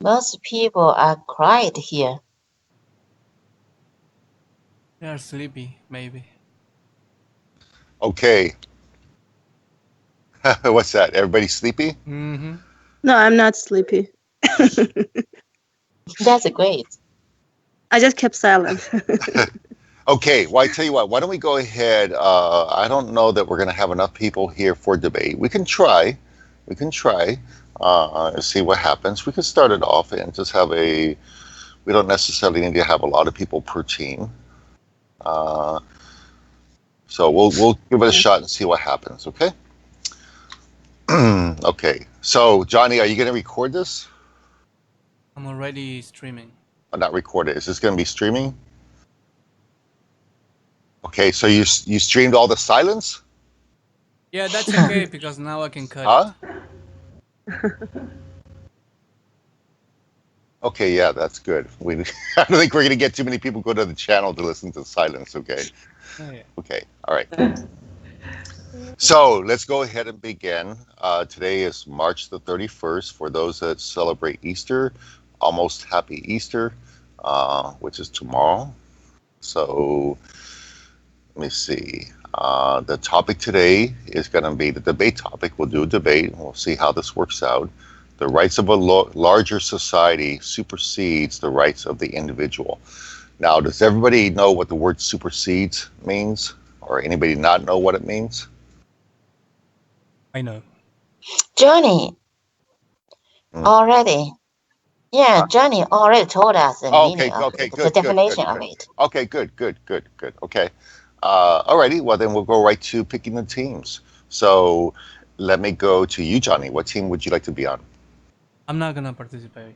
Most people are quiet here. They are sleepy, maybe. Okay. What's that? Everybody sleepy? Mm-hmm. No, I'm not sleepy. That's great. I just kept silent. Okay, well, I tell you what, why don't we go ahead? I don't know that we're going to have enough people here for debate. We can try. We can try and see what happens. We can start it off and just have a, we don't necessarily need to have a lot of people per team. Uh, so we'll give it a shot and see what happens, okay? Okay, so Johnny, are you going to record this? I'm already streaming. Or not record it. Is this going to be streaming? Okay, so you streamed all the silence? Yeah, that's okay because now I can cut Huh? it. Okay, yeah, that's good. I don't think we're going to get too many people go to the channel to listen to silence, okay? Oh, yeah. Okay, all right. So let's go ahead and begin. Today is March the 31st. For those that celebrate Easter, almost happy Easter, which is tomorrow. So let me see. The topic today is going to be the debate topic. We'll do a debate. We'll see how this works out. The rights of a larger society supersedes the rights of the individual. Now, does everybody know what the word supersedes means? Or anybody not know what it means? I know. Johnny already. Yeah, Johnny already told us the meaning of okay, the good, definition of it. Okay, good. Okay. Alrighty, well then we'll go right to picking the teams. So let me go to you, Johnny. What team would you like to be on? I'm not gonna participate.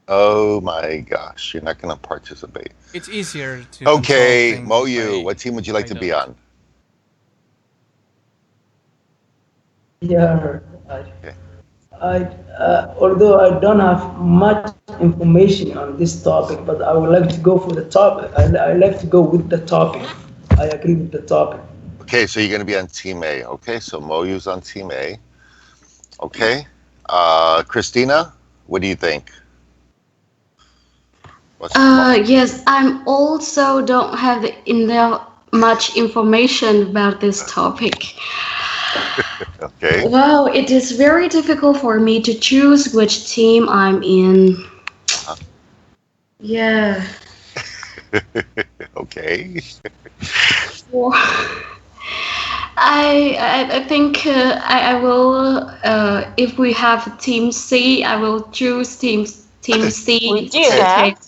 Oh my gosh, you're not going to participate. It's easier to Okay, control things Moyu, what team would you like to be on? Yeah, although I don't have much information on this topic, but I would like to go for the topic. I like to go with the topic. I agree with the topic. Okay, so you're going to be on Team A. Okay, so Moyu's on Team A. Okay, Christina, what do you think? Yes, I'm also don't have much information about this topic. Okay. Wow, it is very difficult for me to choose which team I'm in. Yeah. Okay. Well, I think I will if we have team C, I will choose team C. We do have.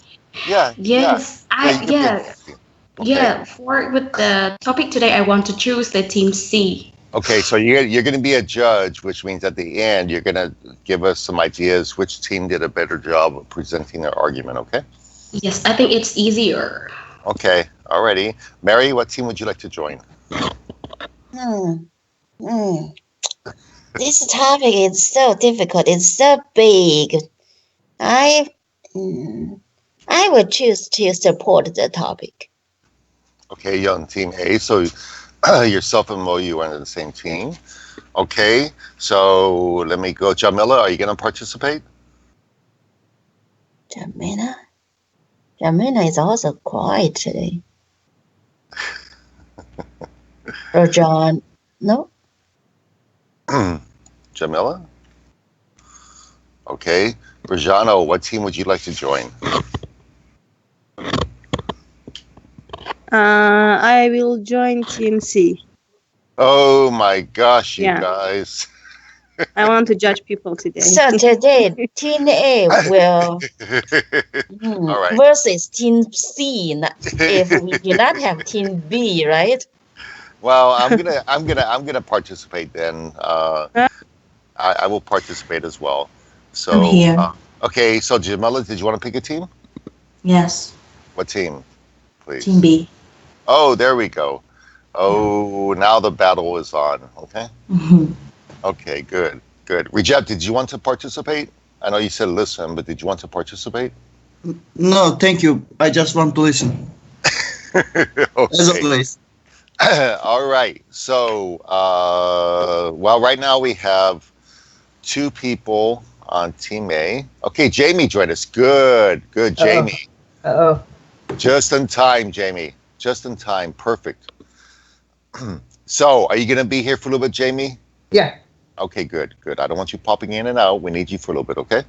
Yeah. Yes, Okay. yeah. For with the topic today, I want to choose the team C. Okay, so you're going to be a judge, which means at the end you're going to give us some ideas which team did a better job of presenting their argument. Okay. Yes, I think it's easier. Okay. Alrighty. Mary, what team would you like to join? This topic is so difficult. It's so big. I would choose to support the topic. Okay, you're on Team A, so yourself and Moyu are on the same team. Okay, so let me go. Jamila, are you going to participate? Jamila is also quiet today. Or John? No? Jamila? Okay. Rajano, what team would you like to join? I will join Team C. Oh my gosh, you guys. I want to judge people today. So today, Team A will versus Team C. If we do not have Team B, right? Well, I'm gonna participate then. I will participate as well. So I'm here. Okay, so Jamila, did you want to pick a team? Yes. What team, please? Team B. Oh, there we go. Oh, now the battle is on. Okay. Okay, good. Rejab, did you want to participate? I know you said listen, but did you want to participate? No, thank you. I just want to listen. Okay. As always. All right. So, well, right now we have 2 people on Team A. Okay, Jamie joined us. Good, Jamie. Uh-oh. Just in time, Jamie. Just in time. Perfect. So, are you going to be here for a little bit, Jamie? Yeah. Okay, good. I don't want you popping in and out. We need you for a little bit, okay?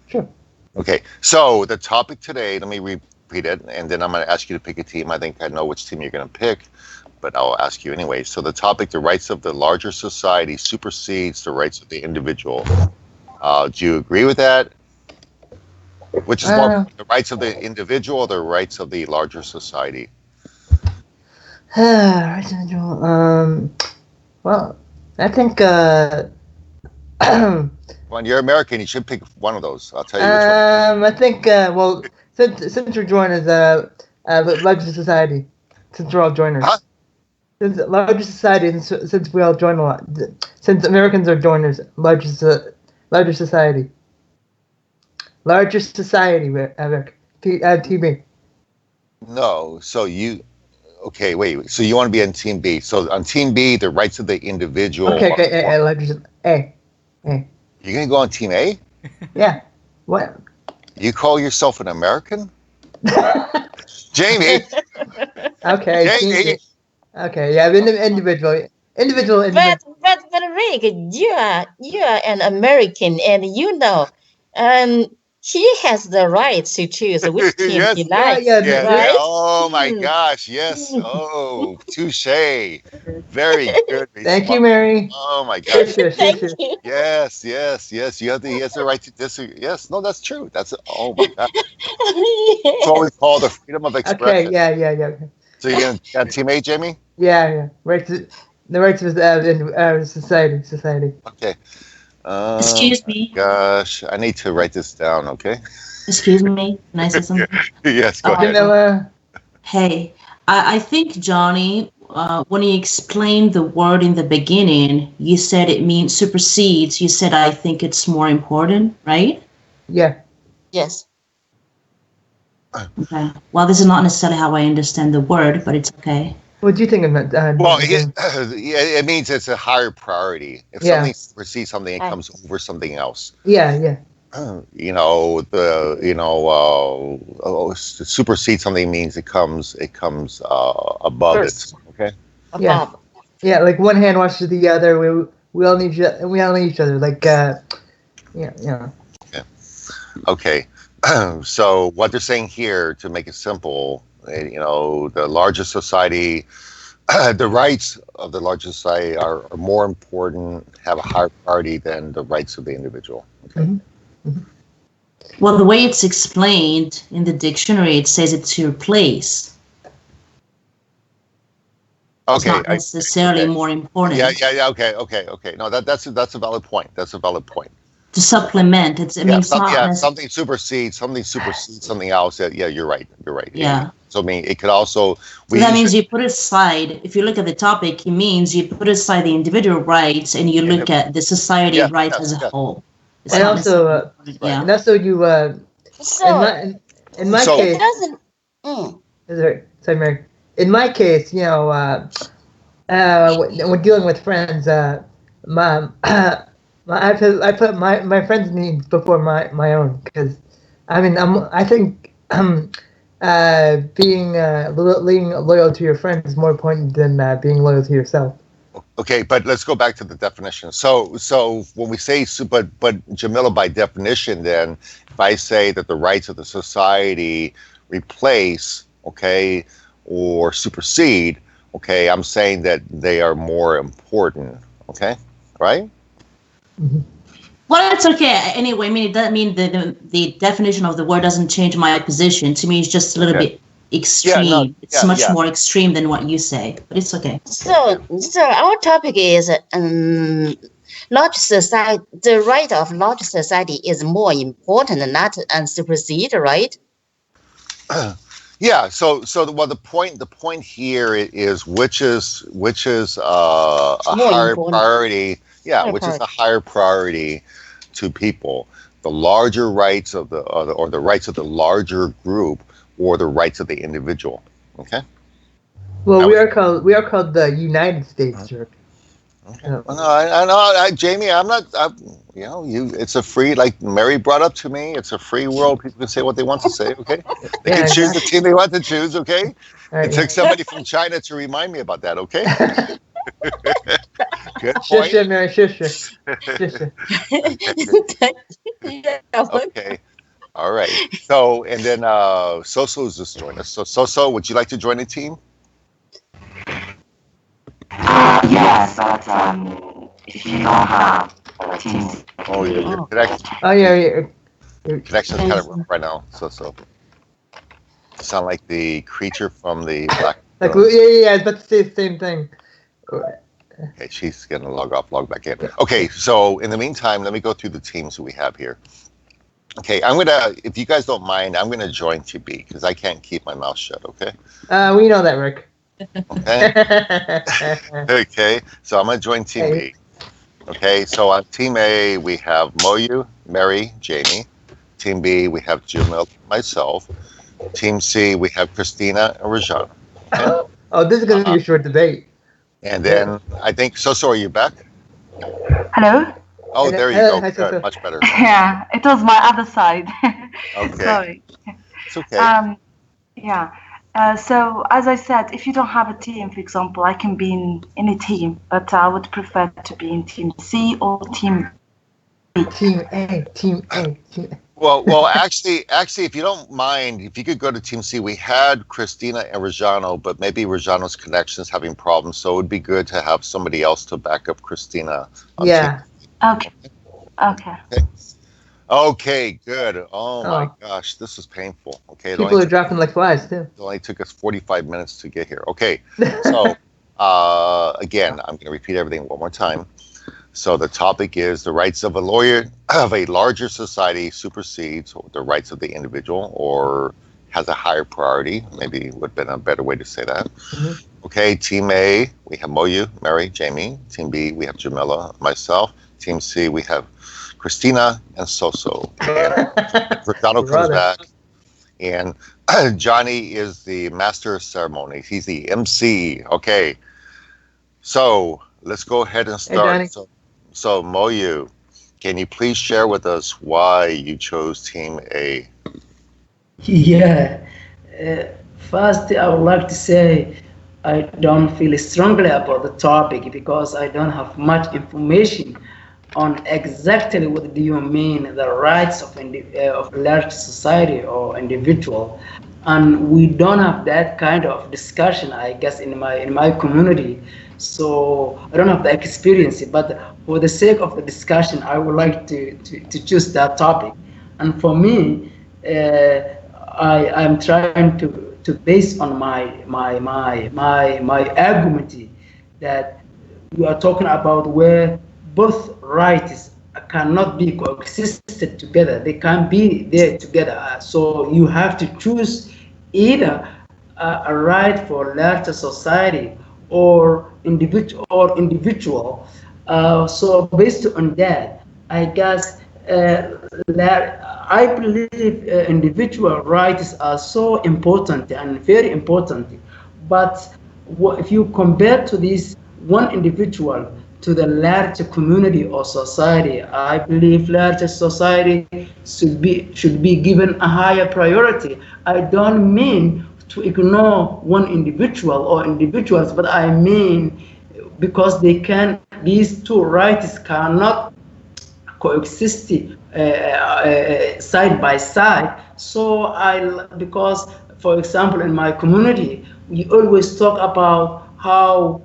Sure. Okay, so the topic today, let me repeat it, and then I'm going to ask you to pick a team. I think I know which team you're going to pick, but I'll ask you anyway. So the topic, the rights of the larger society supersedes the rights of the individual. Do you agree with that? Which is more, the rights of the individual or the rights of the larger society? Rights of the individual. Well, I think. When you're American, you should pick one of those. I'll tell you which one. I think. Well, since we're joiners, larger society. Since we're all joiners. Huh? Since larger society, and since we all join a lot. Since Americans are joiners, larger society. Larger society, Eric. TV. No, so you. Okay, wait. So you want to be on Team B. So on Team B, the rights of the individual. Okay. Larger. A. You're going to go on Team A? Yeah. What? You call yourself an American? Jamie! Okay. Jamie! Okay, yeah, individual. But Rick, you are an American, and you know, he has the right to choose which team Yes. he likes. Yeah. Right? Oh my gosh, yes. Oh, touche. Very good. Thank you, Mary. Oh my gosh. Thank you. Yes. You have he has the right to disagree. Yes, no, that's true. Oh my god. That's what we call the freedom of expression. Okay, yeah. So you're going to Team A, Jamie? Yeah. The rights of society. Okay. Excuse me. Gosh, I need to write this down, okay? Excuse me. Can I say something? Yes, go ahead. Vanilla. Hey, I think, Johnny, when you explained the word in the beginning, you said it means supersedes. You said, I think it's more important, right? Yeah. Yes. Okay. Well, this is not necessarily how I understand the word, but it's okay. What do you think of that? Well, it means it's a higher priority. If something supersedes something, it comes over something else. Yeah. Supersede something means it comes above First. it. Okay. Above. Yeah, like one hand washes the other. We all need each other. Like Yeah. Okay. So what they're saying here, to make it simple, the larger society, the rights of the larger society are more important, have a higher priority than the rights of the individual. Okay. Well, the way it's explained in the dictionary, it says it's your place. It's not necessarily more important. Yeah. Okay. No, that's a valid point. To supplement, something supersedes something else. Yeah, you're right. Yeah. So I mean, it could also. That means you put aside. If you look at the topic, it means you put aside the individual rights and you look at the society rights as a whole. It's and also, you. So in my it case, doesn't. Sorry, Mary. In my case, when dealing with friends, I put my friends' needs before my own, because I think being loyal to your friends is more important than being loyal to yourself. Okay, but let's go back to the definition. So when we say but Jamila, by definition, then if I say that the rights of the society replace, okay, or supersede, okay, I'm saying that they are more important. Okay, right? Mm-hmm. Well, it's okay. Anyway, I mean, it doesn't mean the definition of the word doesn't change my position. To me, it's just a little bit extreme. It's much more extreme than what you say, but it's okay. So our topic is large society. The right of large society is more important than not and supersede, right? Yeah. So the point here is which is a higher priority. Yeah, which is a higher priority to people: the larger rights of the rights of the larger group, or the rights of the individual. Okay. Well, we are called the United States, sir. Okay. Well, no, I know, Jamie. I'm not. It's a free. Like Mary brought up to me. It's a free world. People can say what they want to say. Okay. They can choose the team they want to choose. Okay. It took somebody from China to remind me about that. Okay. Good point. Shush, Mary. Shush. Okay. All right. So, and then Soso's just joined us. So, Soso, would you like to join the team? Yes, but if you don't have a team. Oh, your connection. Oh yeah. Your connection's kind of rough right now. So. You sound like the creature from the Black. Like yeah. I was about to say the same thing. Okay, she's gonna log off, log back in. Okay, so in the meantime, let me go through the teams that we have here. Okay, if you guys don't mind, I'm gonna join Team B because I can't keep my mouth shut. Okay. We know that, Rick. Okay. Okay, so I'm gonna join Team B. Okay, so on Team A we have Moyu, Mary, Jamie. Team B we have Jamil, myself. Team C we have Christina and Rajana. Okay? Oh, this is gonna be a short debate. And then I think Soso, are you back? Hello? Oh, there you go. Hi, Good, much better. Yeah, it was my other side. Okay. Sorry. It's okay. Yeah. So as I said, if you don't have a team, for example, I can be in any team, but I would prefer to be in Team C or Team B. Team A. Well, actually, if you don't mind, if you could go to Team C, we had Christina and Rajano, but maybe Rajano's connection is having problems, so it would be good to have somebody else to back up Christina. Yeah. Okay. Okay, good. Oh my gosh, this is painful. Okay. People are dropping like flies, too. It only took us 45 minutes to get here. Okay, so again, I'm going to repeat everything one more time. So the topic is the rights of a larger society supersedes the rights of the individual or has a higher priority. Maybe would have been a better way to say that. Mm-hmm. Okay, Team A, we have Moyu, Mary, Jamie. Team B, we have Jamila, myself. Team C, we have Christina and Soso. And Riccardo comes back. And Johnny is the master of ceremonies. He's the MC. Okay. So let's go ahead and start. Hey, so Moyu, can you please share with us why you chose Team A? Yeah. First, I would like to say I don't feel strongly about the topic because I don't have much information on exactly what do you mean the rights of large society or individual, and we don't have that kind of discussion, I guess, in my community. So I don't have the experience, but for the sake of the discussion, I would like to choose that topic. And for me, I'm trying to base on my argument that we are talking about where both rights cannot be coexisted together. They can't be there together. So you have to choose either a right for larger society or individual. So based on that, I guess I believe individual rights are so important and very important. But if you compare to this one individual to the larger community or society, I believe larger society should be given a higher priority. I don't mean to ignore one individual or individuals, but I mean because these two rights cannot coexist side by side. So because for example in my community we always talk about how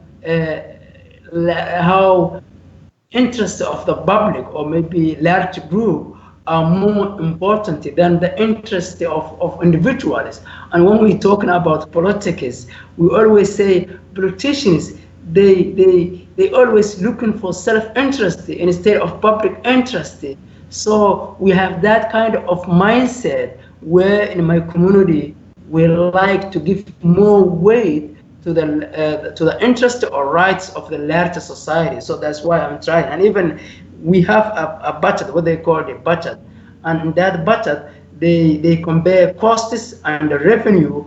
interests of the public or maybe large group are more important than the interest of individuals. And when we're talking about politics, we always say politicians, they always looking for self-interest instead of public interest. So we have that kind of mindset where in my community we like to give more weight to the interest or rights of the larger society. So that's why I'm trying. And even we have a budget, what they call the budget, and in that budget they compare costs and the revenue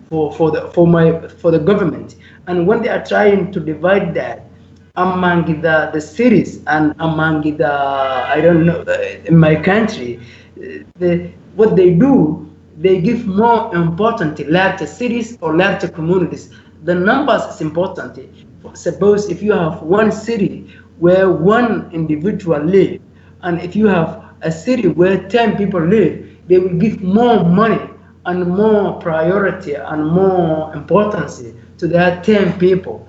for the government. And when they are trying to divide that, among the cities and among the, I don't know, in my country, what they do, they give more importance to larger cities or larger communities. The numbers is important. Suppose if you have one city where one individual live, and if you have a city where 10 people live, they will give more money and more priority and more importance to that 10 people.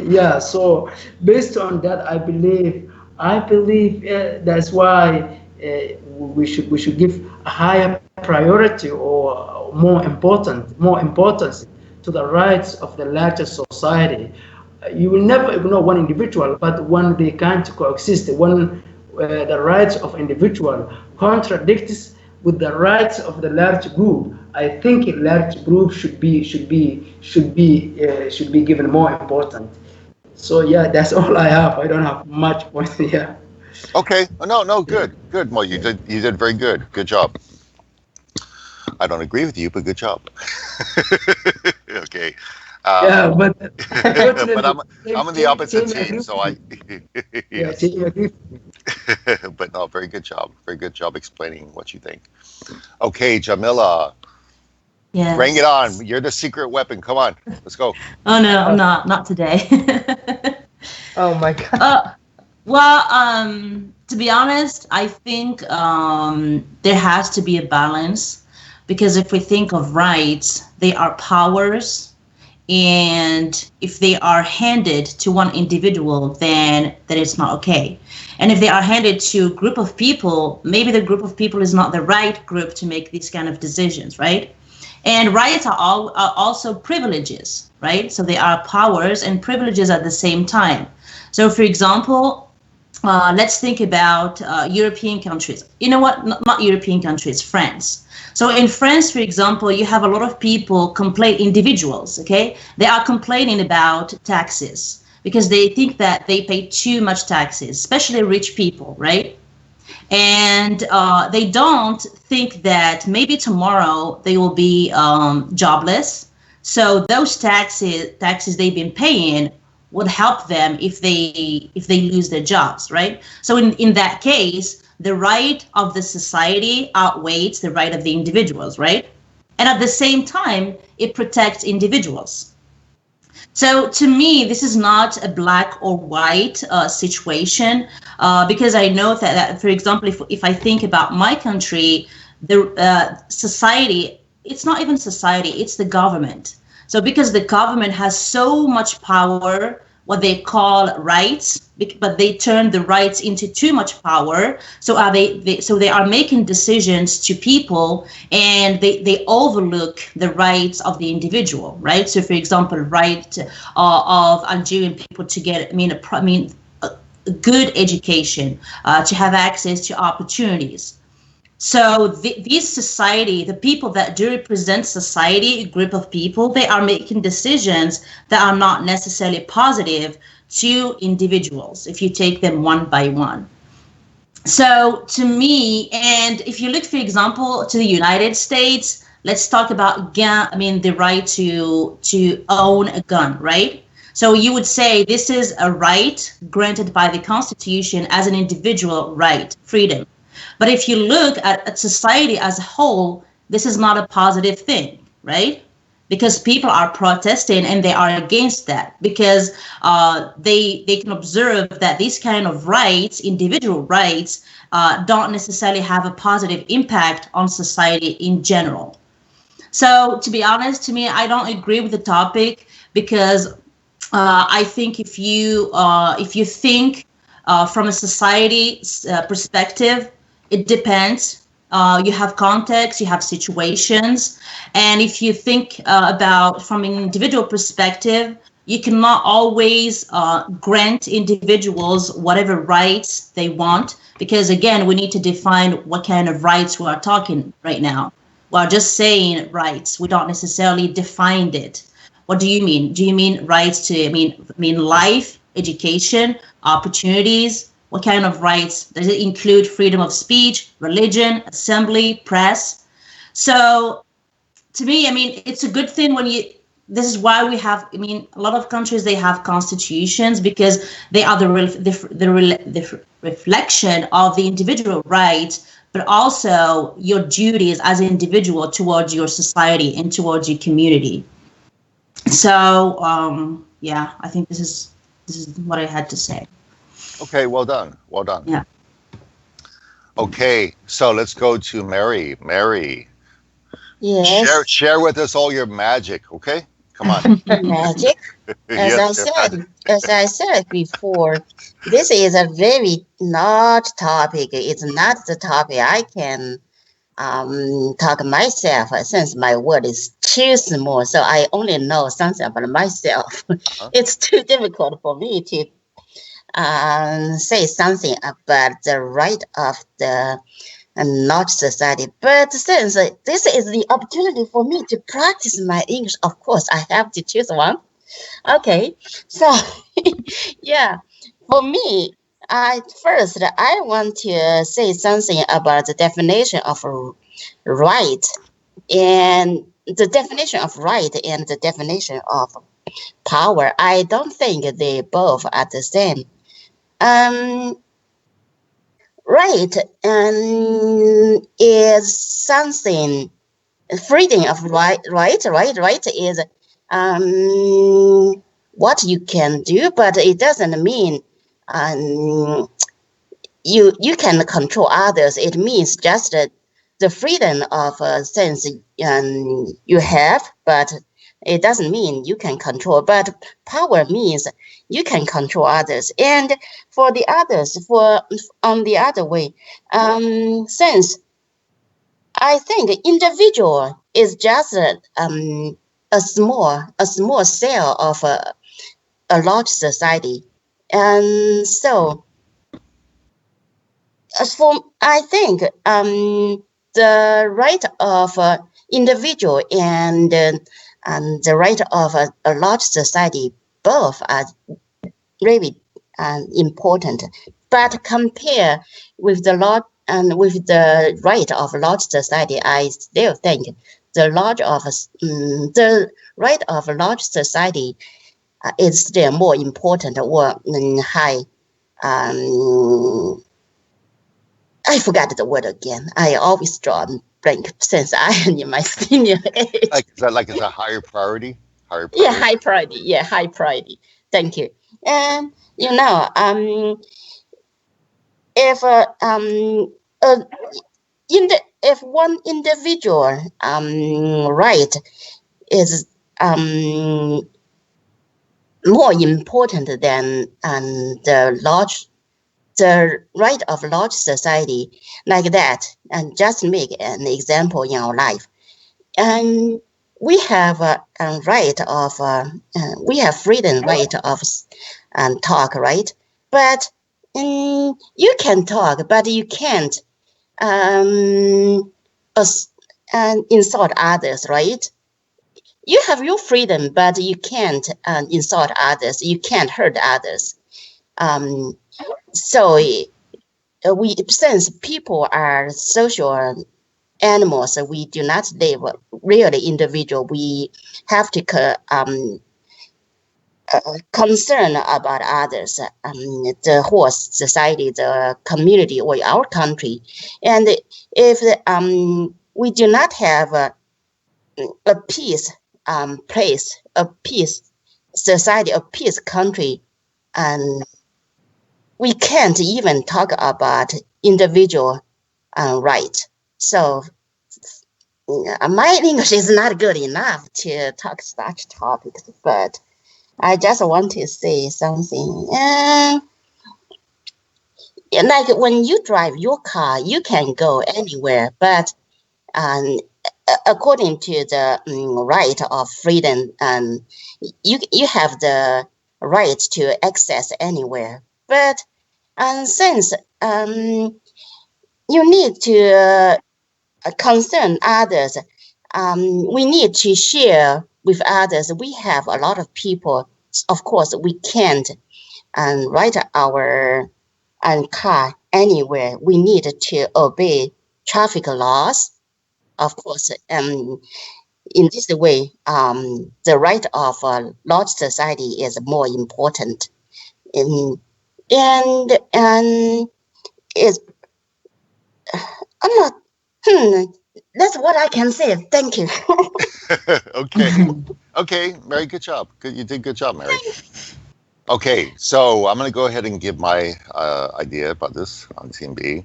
Yeah, so based on that, I believe that's why we should give a higher priority or more importance to the rights of the larger society. You will never ignore one individual, but when they can't coexist, when the rights of individual contradicts with the rights of the large group, I think a large group should be given more importance. So yeah, that's all I have. I don't have much point here. Okay. No, good, Mo. You did very good. Good job. I don't agree with you, but good job. Okay. Yeah, but but I'm in the opposite team, so I. Yes. Yeah, But no, very good job. Very good job explaining what you think. Okay, Jamila. Yeah. Bring it on. You're the secret weapon. Come on. Let's go. Oh no, I'm not today. Oh my God. Well, to be honest, I think there has to be a balance, because if we think of rights, they are powers, and if they are handed to one individual, then it's not okay. And if they are handed to a group of people, maybe the group of people is not the right group to make these kind of decisions, right? And rights are also privileges, right? So they are powers and privileges at the same time. So for example, let's think about European countries. You know what? Not European countries, France. So in France, for example, you have a lot of people individuals, okay? They are complaining about taxes because they think that they pay too much taxes, especially rich people, right? And they don't think that maybe tomorrow they will be jobless. So those taxes they've been paying would help them if they lose their jobs, right? So in that case, the right of the society outweighs the right of the individuals, right? And at the same time, it protects individuals. So to me, this is not a black or white situation, because I know that, for example, if I think about my country, the society, it's not even society, it's the government. So because the government has so much power, what they call rights, but they turn the rights into too much power. So they are making decisions to people, and they overlook the rights of the individual, right? So for example, right of Algerian people to get, a good education, to have access to opportunities. So this society, the people that do represent society, a group of people, they are making decisions that are not necessarily positive to individuals if you take them one by one. So to me, and if you look, for example, to the United States, let's talk about the right to own a gun, right? So you would say this is a right granted by the Constitution as an individual right, freedom. But if you look at society as a whole, this is not a positive thing, right? Because people are protesting and they are against that, because they can observe that these kind of rights, individual rights, don't necessarily have a positive impact on society in general. So to be honest, to me, I don't agree with the topic, because I think if you think from a society perspective, it depends. You have context, you have situations. And if you think about from an individual perspective, you cannot always grant individuals whatever rights they want, because again, we need to define what kind of rights we are talking right now. We're just saying rights. We don't necessarily define it. What do you mean? Do you mean rights to, mean life, education, opportunities? What kind of rights? Does it include freedom of speech, religion, assembly, press? So to me, it's a good thing when this is why we have, I mean, a lot of countries, they have constitutions because they are the reflection of the individual rights, but also your duties as an individual towards your society and towards your community. So yeah, I think this is what I had to say. Okay, well done. Well done. Yeah. Okay, so let's go to Mary. Mary, Yes. share with us all your magic, okay? Come on. Magic. Yes, As I said before, this is a very large topic. It's not the topic I can talk myself since my word is too small. So I only know something about myself. It's too difficult for me to say something about the right of the large society. But since this is the opportunity for me to practice my English, of course, I have to choose one. Okay, so yeah, for me, I want to say something about the definition of right and the definition of right and the definition of power. I don't think they both are the same. Right is something freedom of right is what you can do, but it doesn't mean you can control others. It means just the freedom of sense you have, but it doesn't mean you can control. But power means you can control others. And for the others, on the other way, since I think individual is just a small cell of a large society, and so as for I think the right of individual and the right of a large society both are really important, but compare with the large and with the right of large society, I still think the right of a large society is still more important or high. I forgot the word again. I always draw blank since I am in my senior age. Like it's a higher priority? Higher priority. Yeah, high priority. Yeah, high priority. Thank you. And you know, if if one individual right is more important than the right of large society like that, and just make an example in our life, and we have a right of we have freedom right of talk, right? But you can talk, but you can't insult others, right? You have your freedom, but you can't insult others. You can't hurt others. So we, since people are social animals, we do not live really individual. We have to concern about others, the whole society, the community, or our country. And if we do not have a peace place, a peace society, a peace country, and we can't even talk about individual rights. So my English is not good enough to talk such topics, but I just want to say something. Like when you drive your car, you can go anywhere, but according to the right of freedom, you have the right to access anywhere. But since you need to concern others, we need to share with others. We have a lot of people. Of course, we can't ride our car anywhere. We need to obey traffic laws. Of course, in this way, the right of a large society is more important. And it's, I'm not, that's what I can say. Thank you. Okay, Mary, good job. You did good job, Mary. Okay, so I'm going to go ahead and give my idea about this on Team B.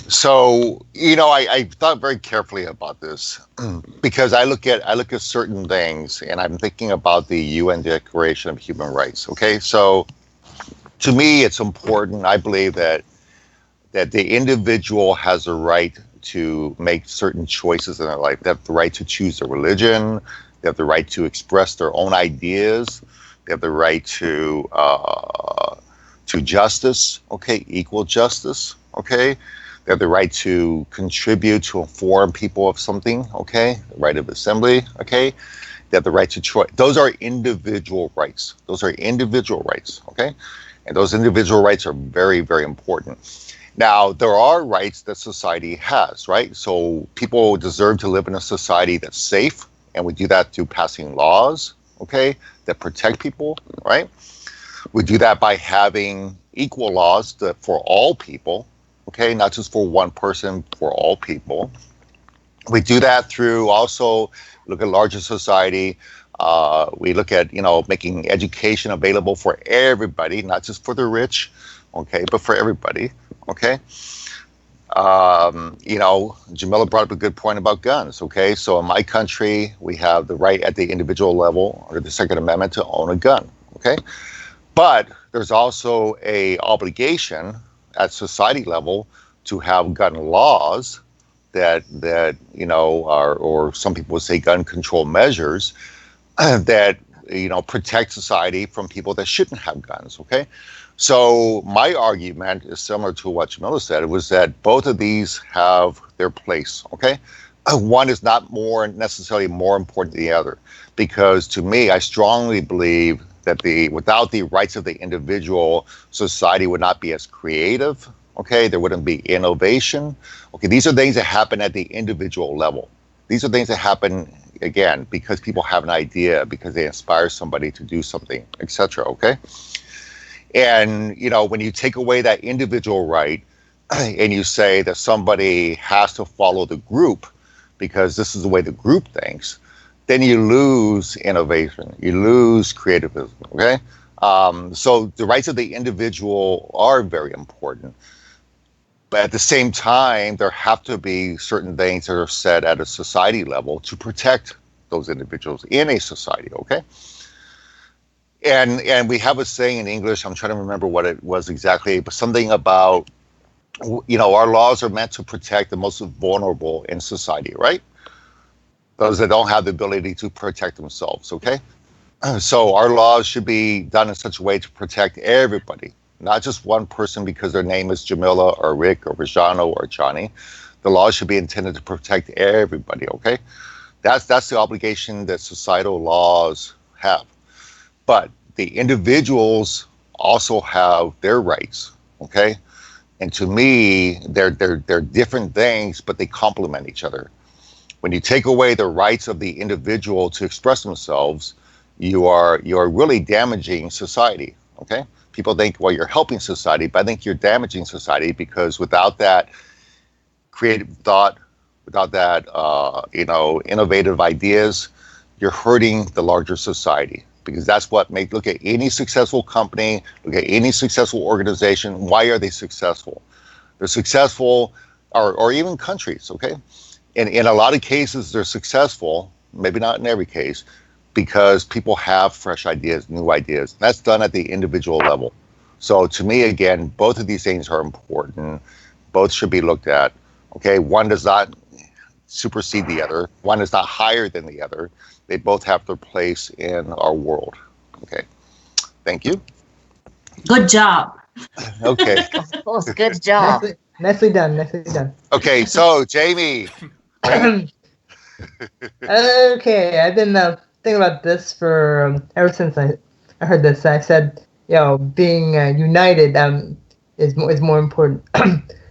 So, I thought very carefully about this because I look at certain things, and I'm thinking about the UN Declaration of Human Rights. Okay, so to me, it's important. I believe that the individual has a right to make certain choices in their life. They have the right to choose their religion. They have the right to express their own ideas. They have the right to justice. Okay, equal justice. Okay. They have the right to contribute, to inform people of something, okay? The right of assembly, okay? They have the right to choice. Those are individual rights. Those are individual rights, okay? And those individual rights are very, very important. Now, there are rights that society has, right? So people deserve to live in a society that's safe, and we do that through passing laws, okay, that protect people, right? We do that by having equal laws for all people, okay, not just for one person, for all people. We do that through also look at larger society. We look at, making education available for everybody, not just for the rich, okay, but for everybody, okay. Jamila brought up a good point about guns, okay. So in my country, we have the right at the individual level under the Second Amendment to own a gun, okay. But there's also a obligation at society level to have gun laws that are, or some people would say gun control measures that protect society from people that shouldn't have guns. Okay, so my argument is similar to what Jamila said. It was that both of these have their place. Okay, one is not necessarily more important than the other, because to me, I strongly believe that without the rights of the individual, society would not be as creative. Okay, there wouldn't be innovation. Okay, these are things that happen at the individual level. These are things that happen, again, because people have an idea, because they inspire somebody to do something, etc. Okay, and when you take away that individual right, and you say that somebody has to follow the group because this is the way the group thinks, then you lose innovation, you lose creativism, okay? So the rights of the individual are very important. But at the same time, there have to be certain things that are set at a society level to protect those individuals in a society, okay? And we have a saying in English, I'm trying to remember what it was exactly, but something about, our laws are meant to protect the most vulnerable in society, right? Those that don't have the ability to protect themselves, okay? So our laws should be done in such a way to protect everybody, not just one person because their name is Jamila or Rick or Rajano or Johnny. The laws should be intended to protect everybody, okay? That's the obligation that societal laws have. But the individuals also have their rights, okay? And to me, they're different things, but they complement each other. When you take away the rights of the individual to express themselves, you are really damaging society, okay? People think, well, you're helping society, but I think you're damaging society, because without that creative thought, without that, innovative ideas, you're hurting the larger society, because that's what look at any successful company, look at any successful organization. Why are they successful? They're successful, or even countries, okay? In a lot of cases, they're successful, maybe not in every case, because people have fresh ideas, new ideas. That's done at the individual level. So to me, again, both of these things are important. Both should be looked at. Okay, one does not supersede the other. One is not higher than the other. They both have their place in our world. Okay, thank you. Good job. Okay. Of course, good job. Nicely done. Nicely done. Okay, so Jamie. Okay, I've been thinking about this for ever since I heard this. I said, being united is more important.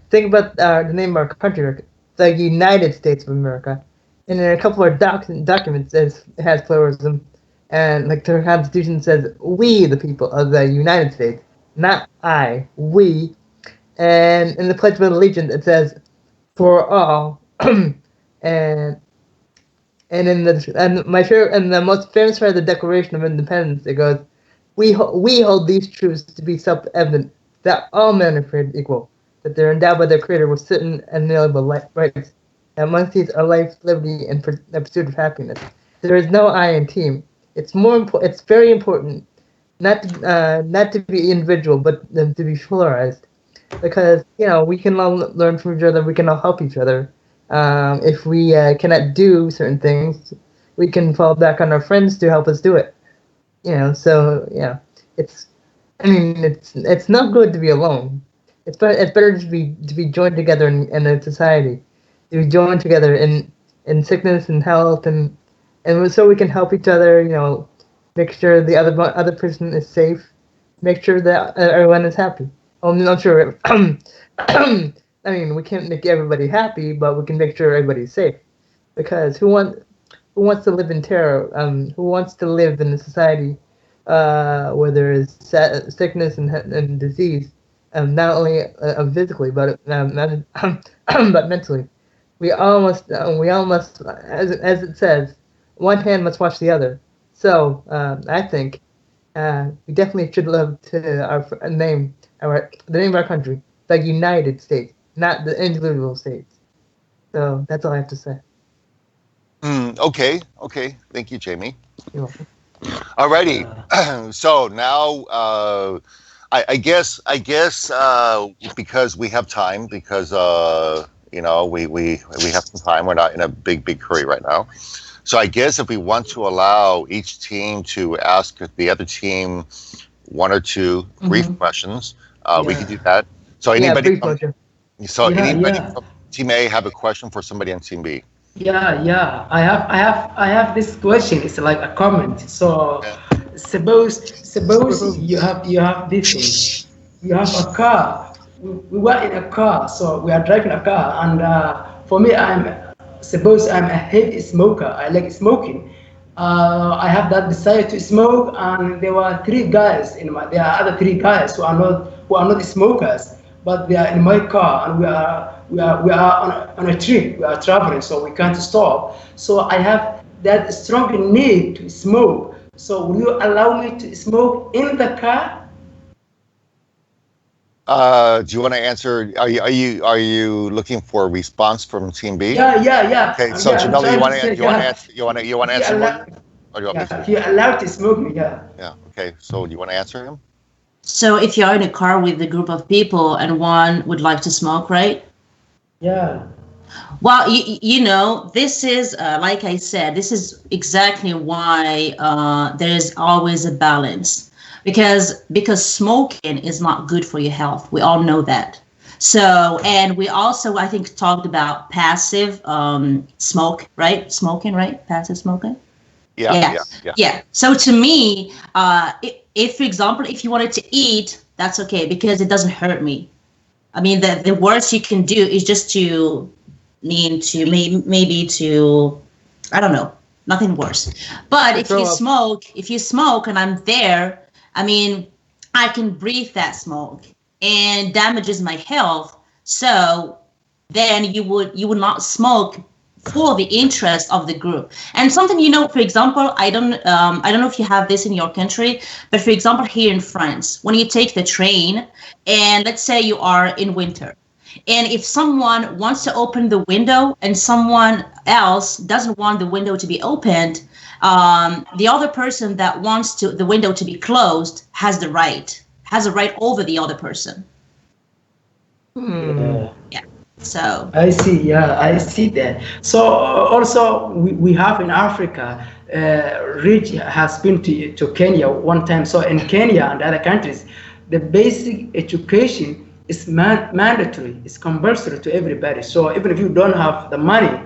Think about the name of our country, the United States of America. in a couple of documents it has pluralism, and like the Constitution says, "We, the people of the United States," not I, we. And in the Pledge of Allegiance, it says, "For all," and in the most famous part of the Declaration of Independence, it goes, "We hold these truths to be self-evident, that all men are created equal, that they're endowed by their Creator with certain inalienable rights, and amongst these are life, liberty, and the pursuit of happiness. There is no I in team. It's It's very important not to be individual, but to be polarized, because we can all learn from each other. We can all help each other. If we cannot do certain things, we can fall back on our friends to help us do it. It's not good to be alone. It's better to be joined together in a society, to be joined together in sickness and health, and so we can help each other. Make sure the other person is safe, make sure that everyone is happy. I'm sure. I mean, we can't make everybody happy, but we can make sure everybody's safe. Because who wants to live in terror? Who wants to live in a society where there is sickness and disease, not only physically but but mentally? We all must, as it says, one hand must wash the other. So I think we definitely should love to the name of our country, the United States, not the individual states. So that's all I have to say. Okay. Thank you, Jamie. You're welcome. Alrighty. So now, I guess because we have time, because we have some time. We're not in a big hurry right now. So I guess if we want to allow each team to ask the other team one or two brief questions, we can do that. So anybody from Team A have a question for somebody on Team B? Yeah. I have this question. It's like a comment. So suppose you have this thing. You have a car. We were in a car, so we are driving a car, and for me, suppose I'm a heavy smoker. I like smoking. I have that desire to smoke, and there were three guys there are other three guys who are not smokers, but they are in my car, and we are on a trip. We are traveling, so we can't stop. So I have that strong need to smoke. So will you allow me to smoke in the car? Do you want to answer? Are you looking for a response from Team B? Yeah. Okay, so Jamila, you want to answer more? Or do you want me to? If you're allowed to smoke me, yeah. Yeah. Okay. So do you want to answer him? So if you're in a car with a group of people and one would like to smoke, right? Yeah. Well, this is, like I said, this is exactly why there is always a balance. Because smoking is not good for your health. We all know that. So, and we also, I think, talked about passive smoke, right? Smoking, right? Passive smoking. Yeah. So to me, if, for example, if you wanted to eat, that's okay because it doesn't hurt me. I mean, the worst you can do is just maybe to, I don't know, nothing worse. But if you smoke and I'm there, I mean, I can breathe that smoke and damages my health. So then you would not smoke for the interest of the group. And something, for example, I don't know if you have this in your country, but for example, here in France, when you take the train and let's say you are in winter, and if someone wants to open the window and someone else doesn't want the window to be opened, the other person that wants the window to be closed has a right over the other person. Yeah. So I see that. So also we have in Africa, Rich has been to Kenya one time. So in Kenya and other countries, the basic education is mandatory. It's compulsory to everybody. So even if you don't have the money,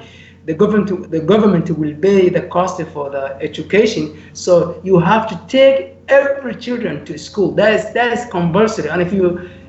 the government will pay the cost for the education. So you have to take every children to school. That is compulsory. And if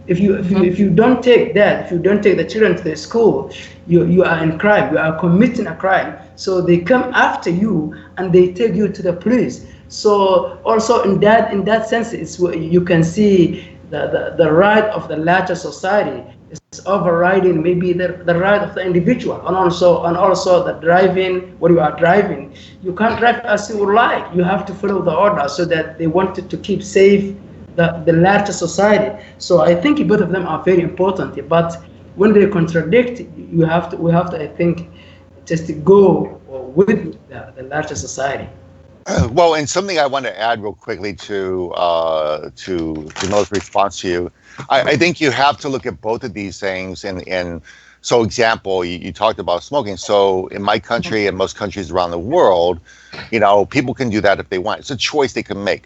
If you don't take that, if you don't take the children to the school, you are in crime. You are committing a crime. So they come after you and they take you to the police. So also in that sense, it's where you can see the right of the larger society is overriding maybe the right of the individual, and also the driving. When you are driving, you can't drive as you would like. You have to follow the order, so that they wanted to keep safe the larger society. So I think both of them are very important. But when they contradict, we have to I think just go with the larger society. Well, and something I want to add real quickly to Jamila's response to you, I think you have to look at both of these things. And so, example, you talked about smoking. So in my country and most countries around the world, people can do that if they want. It's a choice they can make.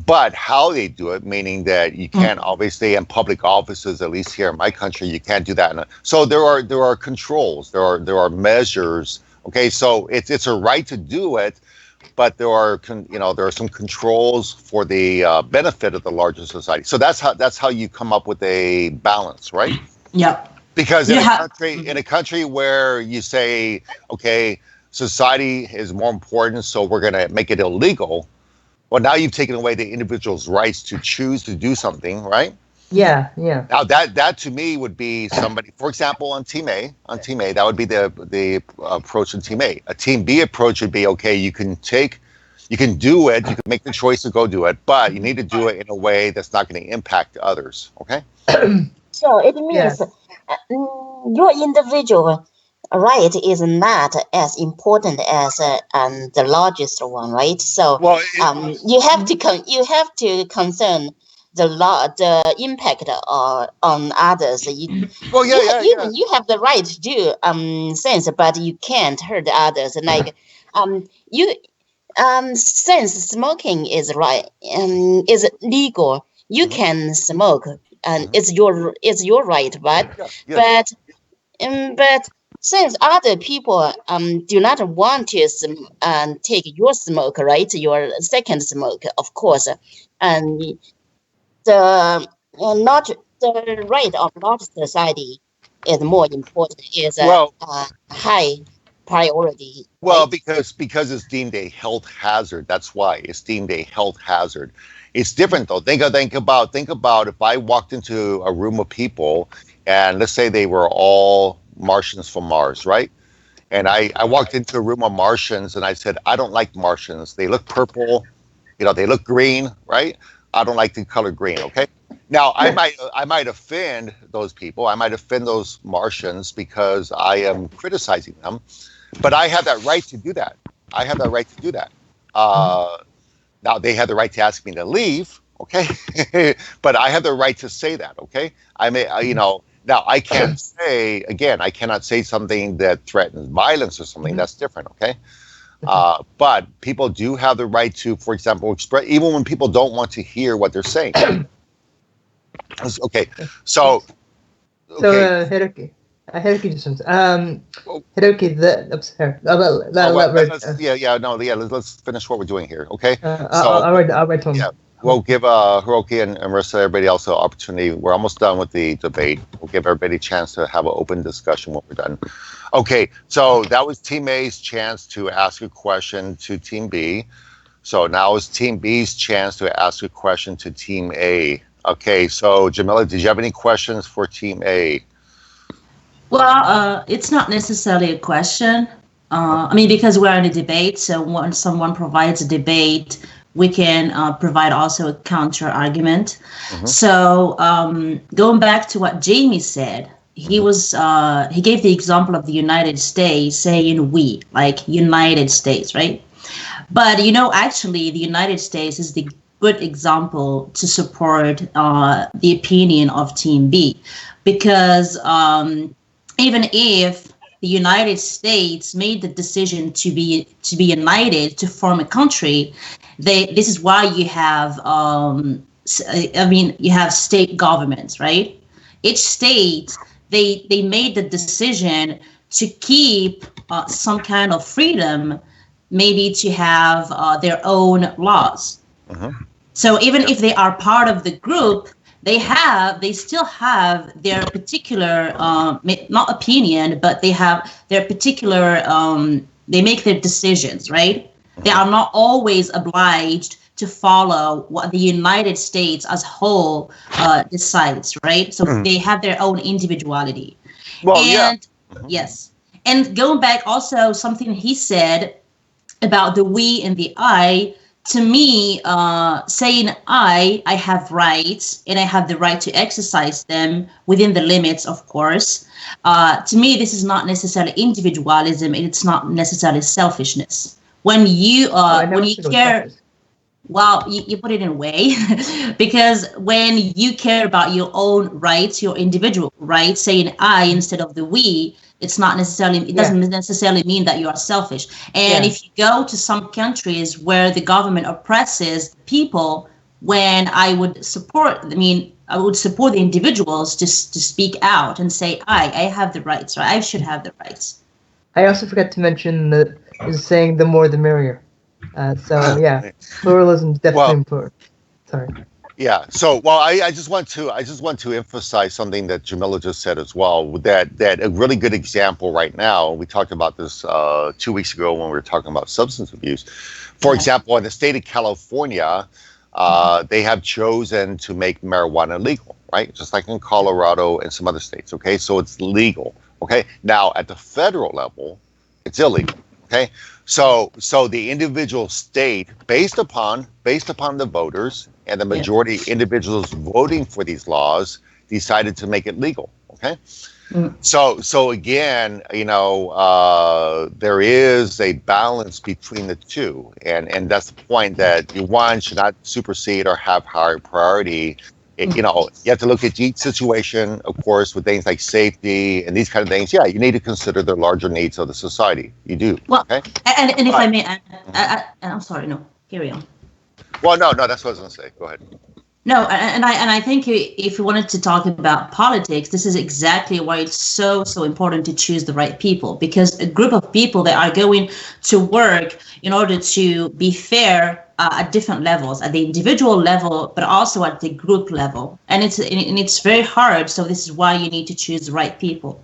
But how they do it, meaning that you can't obviously in public offices, at least here in my country, you can't do that. So there are controls, there are measures. Okay, so it's a right to do it. But there are some controls for the benefit of the larger society. So that's how you come up with a balance, right? Yep. Because in a country where you say, okay, society is more important, so we're going to make it illegal. Well, now you've taken away the individual's rights to choose to do something, right? Yeah. Now that to me would be somebody, for example, on Team A, that would be the approach on Team A. A Team B approach would be, okay, you can do it, you can make the choice to go do it, but you need to do it in a way that's not going to impact others. Okay. So it means your individual right is not as important as the largest one, right? So you have to concern the impact on others. You have the right to do things, but you can't hurt others. Like since smoking is right is legal, you can smoke, and it's your right, but since other people do not want to take your smoke, right, your second smoke, of course, and the right of large society is more important, is a high priority. Well, right? because it's deemed a health hazard. That's why it's deemed a health hazard. It's different though. Think about if I walked into a room of people, and let's say they were all Martians from Mars, right? And I walked into a room of Martians and I said, I don't like Martians. They look purple, they look green, right? I don't like the color green, okay? Now, I might offend those people. I might offend those Martians because I am criticizing them. But I have that right to do that. Now, they have the right to ask me to leave, okay? But I have the right to say that, okay? I may, now I can't say, again, I cannot say something that threatens violence or something. That's different, okay? But people do have the right to, for example, express, even when people don't want to hear what they're saying. Okay, so Hiroki just Hiroki, let's finish what we're doing here, okay? I'll wait till we'll give Hiroki and Marissa, everybody else, an opportunity. We're almost done with the debate. We'll give everybody a chance to have an open discussion when we're done. Okay, so that was Team A's chance to ask a question to Team B. So now it's Team B's chance to ask a question to Team A. Okay, so Jamila, did you have any questions for Team A? Well, it's not necessarily a question. Because we're in a debate, so when someone provides a debate, we can provide also a counter argument. So going back to what Jamie said, he gave the example of the United States, saying we, like United States, right? But actually the United States is the good example to support the opinion of Team B, because even if the United States made the decision to be united, to form a country, this is why you have you have state governments, right? Each state, they made the decision to keep some kind of freedom, maybe to have their own laws. So even if they are part of the group, they still have their particular not opinion, but they have their particular they make their decisions, right? They are not always obliged to follow what the United States as a whole decides, right? So they have their own individuality. Well, And yes, and going back also something he said about the we and the I. To me, saying I have rights and I have the right to exercise them within the limits, of course. To me, this is not necessarily individualism, and it's not necessarily selfishness. When you care, well, you put it in a way, because when you care about your own rights, your individual rights, saying I instead of the we, it's not necessarily, it doesn't necessarily mean that you are selfish. And if you go to some countries where the government oppresses people, when I would support the individuals to speak out and say, I have the rights, right? I should have the rights. I also forgot to mention that is saying the more the merrier. Pluralism is definitely important. Sorry. Yeah. So, well, I just want to emphasize something that Jamila just said as well. That a really good example right now. We talked about this 2 weeks ago when we were talking about substance abuse. For example, in the state of California, they have chosen to make marijuana legal, right? Just like in Colorado and some other states. Okay, so it's legal. Okay. Now at the federal level, it's illegal. Okay. So the individual state, based upon the voters and the majority individuals voting for these laws, decided to make it legal. Okay. So again, there is a balance between the two, and that's the point, that one should not supersede or have higher priority. You have to look at each situation, of course, with things like safety and these kind of things. Yeah, you need to consider the larger needs of the society. You do. Well, okay? and if I may add, I'm sorry, no, carry on. Well, no, that's what I was going to say. Go ahead. No, and I think if we wanted to talk about politics, this is exactly why it's so important to choose the right people, because a group of people that are going to work in order to be fair at different levels, at the individual level, but also at the group level, and it's very hard. So this is why you need to choose the right people.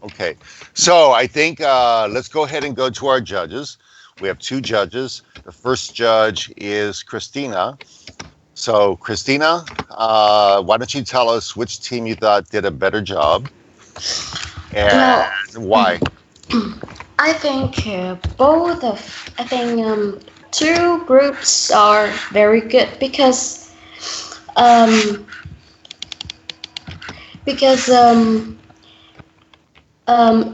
Okay, so I think let's go ahead and go to our judges. We have two judges. The first judge is Christina. So, Christina, why don't you tell us which team you thought did a better job and why? I think two groups are very good because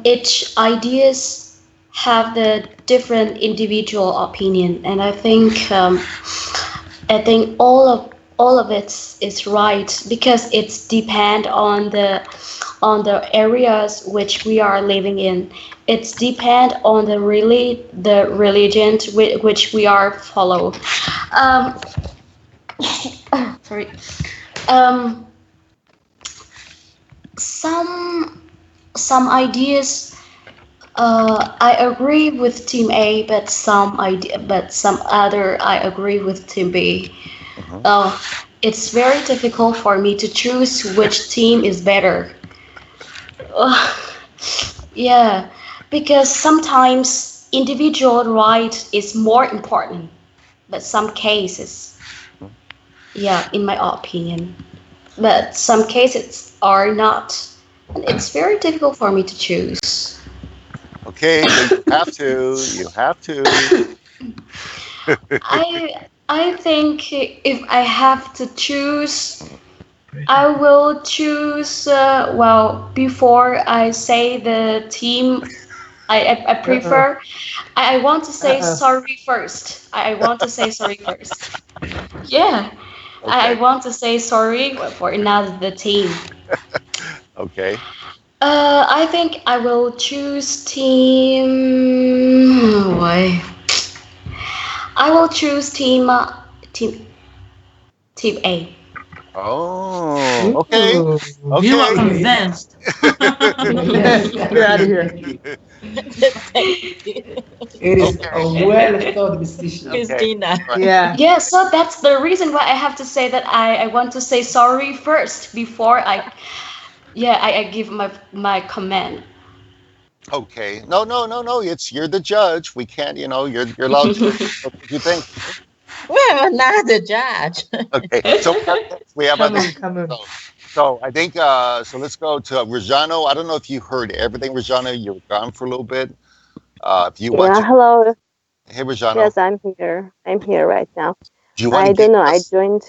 each ideas have the different individual opinion, and I think all of it is right, because it's depend on the areas which we are living in. It's depend on the religion which we are follow. Sorry. Some ideas. I agree with Team A, but some other I agree with Team B. It's very difficult for me to choose which team is better. Because sometimes individual right is more important, but some cases, in my opinion, but some cases are not. And it's very difficult for me to choose. Okay, you have to. I think if I have to choose, I will choose. Before I say the team, I prefer. I want to say sorry first. I want to say sorry first. Yeah, I want to say sorry for another team. Okay. I think I will choose team. Why? I will choose team A. Oh, okay. You are convinced. Get out of here. Thank you. It is Okay. a well thought decision. Okay. Christina. Right. Yeah. Yeah, so that's the reason why I have to say that I want to say sorry first before I give my comment. Okay. No, no, no, no. You're the judge. We can't. You're allowed to. What you think? Well, not the judge. Okay. So we have Come other. on, come on. So I think. So let's go to Rajano. I don't know if you heard everything, Rajano. You were gone for a little bit. If you want Yeah, to, hello. hey Rajano, Yes, I'm here. I'm here right now. do you want to I give don't know. I us? joined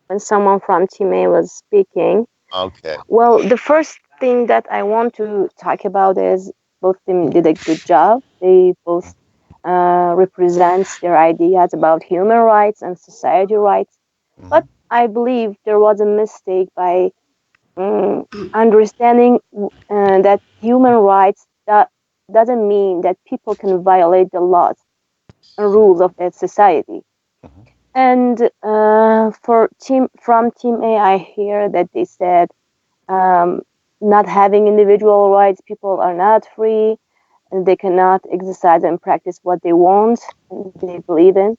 when someone from Team A was speaking. Okay. Well, the first thing that I want to talk about is both team did a good job. They both represent their ideas about human rights and society rights. But I believe there was a mistake by understanding that human rights that doesn't mean that people can violate the laws and rules of that society. And from Team A, I hear that they said not having individual rights, people are not free, and they cannot exercise and practice what they want and they believe in.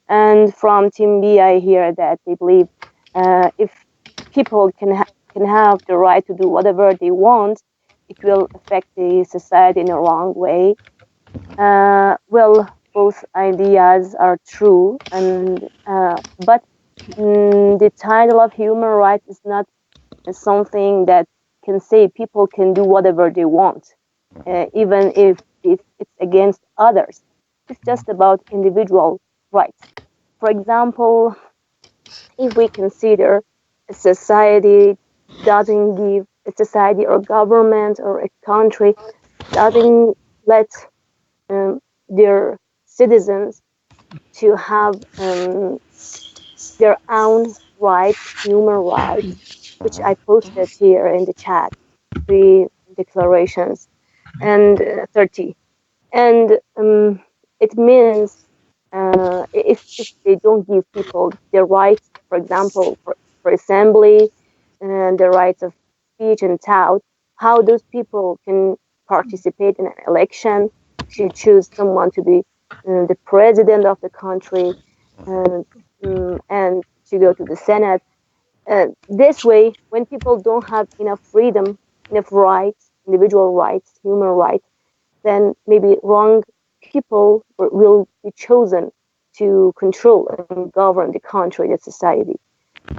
And from Team B, I hear that they believe if people can have the right to do whatever they want, it will affect the society in a wrong way. Well, both ideas are true, and but the title of human rights is not something that can say people can do whatever they want, even if it's against others. It's just about individual rights. For example, if we consider a society doesn't give a society or government or a country doesn't let their citizens to have their own rights, human rights, which I posted here in the chat, three declarations and 30. And it means if they don't give people their rights, for example, for assembly and the rights of speech and thought, how those people can participate in an election to choose someone to be the president of the country and to go to the Senate. This way, when people don't have enough freedom, enough rights, individual rights, human rights, then maybe wrong people will be chosen to control and govern the country, the society.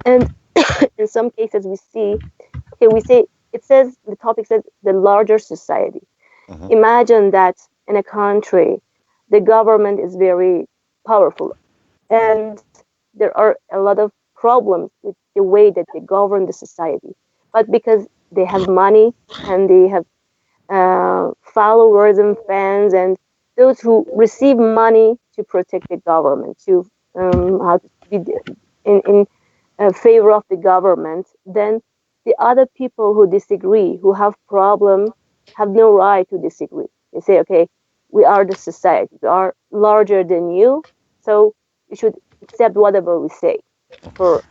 And in some cases, we see, okay, we say, it says, the topic says the larger society. Imagine that in a country, the government is very powerful and there are a lot of problems with the way that they govern the society. But because they have money and they have followers and fans and those who receive money to protect the government, to how to be in favor of the government, then the other people who disagree, who have problems, have no right to disagree. They say, okay, we are the society, we are larger than you, so you should accept whatever we say for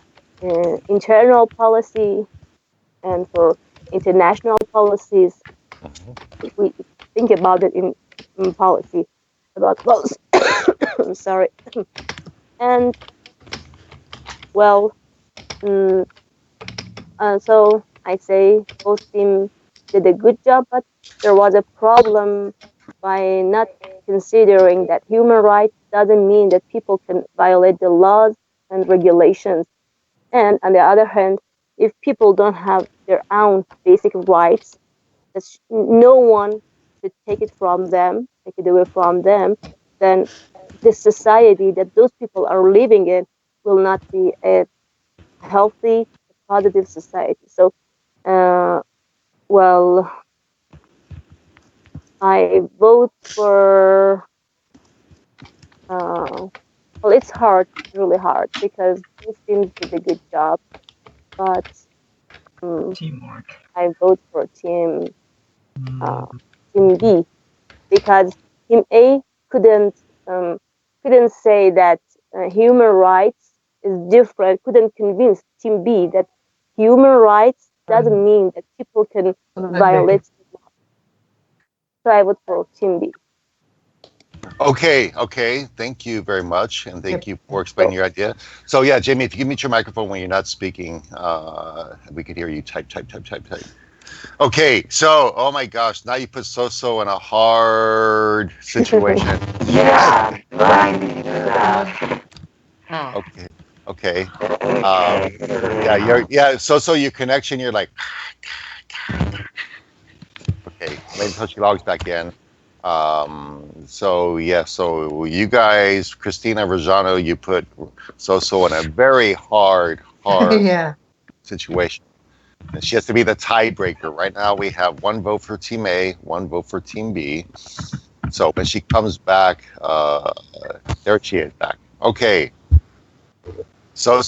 internal policy and for international policies. If we think about it in policy about both, I'm sorry, and well, um, so I say both teams did a good job, but there was a problem by not considering that human rights doesn't mean that people can violate the laws and regulations. And on the other hand, if people don't have their own basic rights, no one should take it from them, take it away from them, then the society that those people are living in will not be a healthy, positive society. So, well, I vote for. Well, it's hard, really hard, because both teams did a good job, but Teamwork. I vote for team B because team A couldn't couldn't say that human rights is different. Couldn't convince team B that human rights doesn't mean that people can violate the law. So I would vote Team B. Okay. Thank you very much, and thank you for explaining your idea. So yeah, Jamie, if you can mute your microphone when you're not speaking, we could hear you type. Okay, so oh my gosh, now you put So in a hard situation. Yeah, why did you do that? Okay. So your connection, you're like, okay, wait until she logs back in. So you guys, Christina Rajano, you put So in a very hard Yeah. situation. And she has to be the tiebreaker. Right now we have one vote for Team A, one vote for Team B. So when she comes back, there she is back. Okay. So.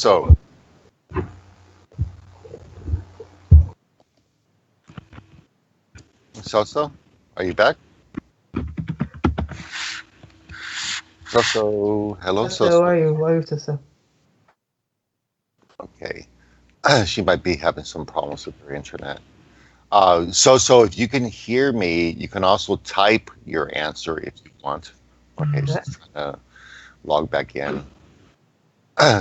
So, are you back? So, hello, So So. are you, So? Okay. She might be having some problems with her internet. So if you can hear me, you can also type your answer if you want. Okay, she's trying to log back in.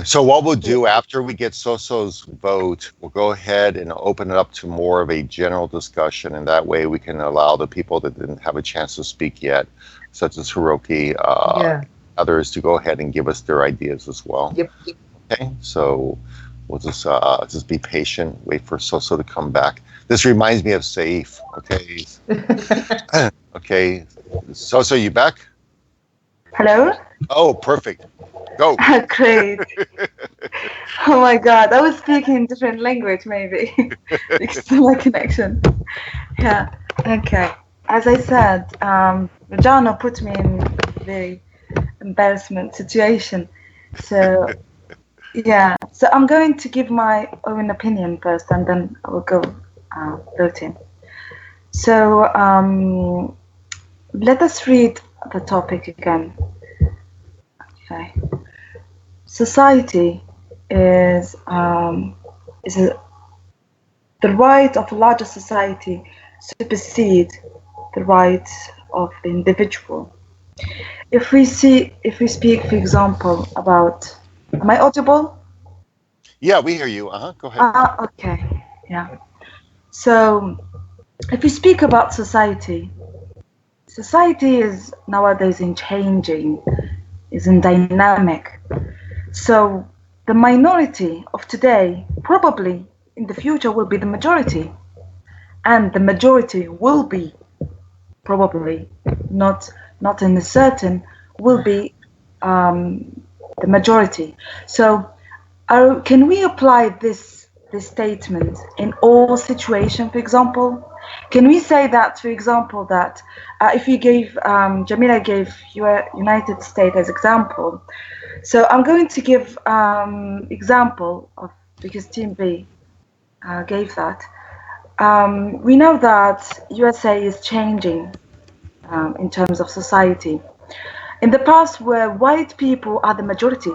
So what we'll do after we get Soso's vote, we'll go ahead and open it up to more of a general discussion, and that way we can allow the people that didn't have a chance to speak yet, such as Hiroki, others, to go ahead and give us their ideas as well. Yep. Okay, so we'll just be patient, wait for Soso to come back. This reminds me of Saif. Okay. Okay, Soso, you back? Hello? Oh, perfect. Go. Great. Oh my god, I was speaking different language maybe because of my connection. Yeah, okay. As I said, Rajano put me in a very embarrassment situation. So, yeah. So I'm going to give my own opinion first and then I will go voting. So, let us read the topic again. Okay. Society is the right of a larger society supersede the rights of the individual. If we speak, for example, about, am I audible? Yeah, we hear you. Go ahead. Okay. Yeah. So, if we speak about society is nowadays in changing, is in dynamic. So the minority of today probably in the future will be the majority, and the majority will be probably not in a certain will be the majority. So can we apply this statement in all situations? For example, can we say that, for example, that if you gave Jamila gave United States as example, so I'm going to give example of, because Team B gave that. We know that USA is changing in terms of society. In the past, where white people are the majority,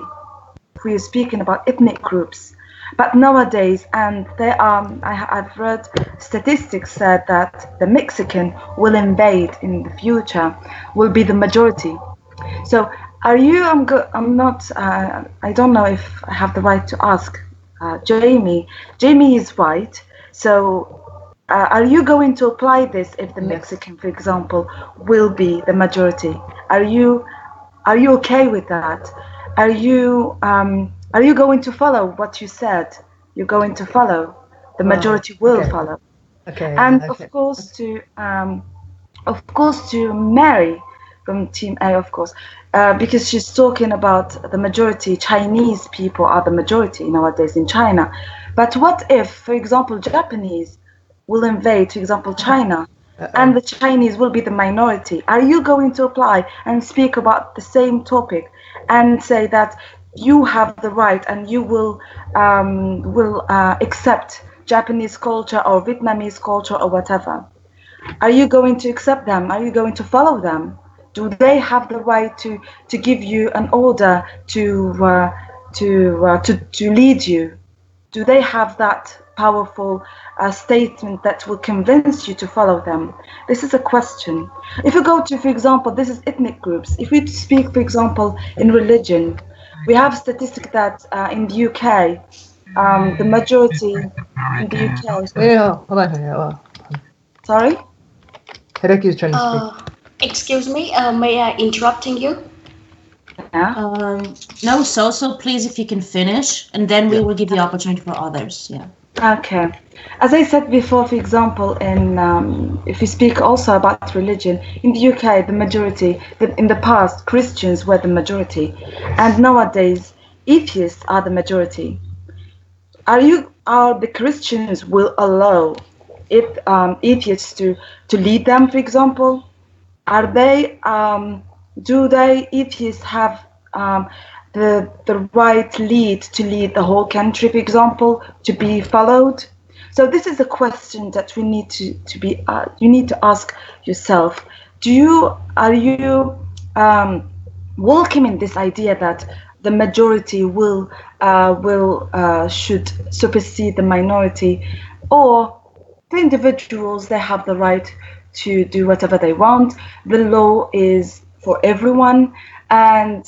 we are speaking about ethnic groups. But nowadays, and there are, I've read statistics said that the Mexican will invade in the future, will be the majority. So are you, I'm not, I don't know if I have the right to ask Jamie. Jamie is white, so are you going to apply this if the Mexican, for example, will be the majority? Are you okay with that? Are you going to follow what you said? You're going to follow. The majority will follow. Okay. And of course to Mary from Team A, of course, because she's talking about the majority. Chinese people are the majority nowadays in China. But what if, for example, Japanese will invade, for example, China? And the Chinese will be the minority. Are you going to apply and speak about the same topic and say that you have the right and you will accept Japanese culture or Vietnamese culture or whatever? Are you going to accept them? Are you going to follow them? Do they have the right to give you an order to lead you? Do they have that powerful statement that will convince you to follow them? This is a question. If you go to, for example, this is ethnic groups. If we speak, for example, in religion, we have statistics that in the UK, the majority in the UK. Yeah, hold on. Yeah, Sorry? Hideki is trying to speak. Excuse me, may I interrupting you? Yeah. No, so please, if you can finish, and then we will give the opportunity for others. Yeah. Okay. As I said before, for example, if we speak also about religion, in the UK, the majority, in the past, Christians were the majority, and nowadays, atheists are the majority. Are the Christians will allow atheists to lead them, for example? Are they do they atheists have the right lead to lead the whole country, for example, to be followed? So this is a question that we need to be you need to ask yourself. Are you welcoming this idea that the majority should supersede the minority, or the individuals, they have the right to do whatever they want? The law is for everyone, and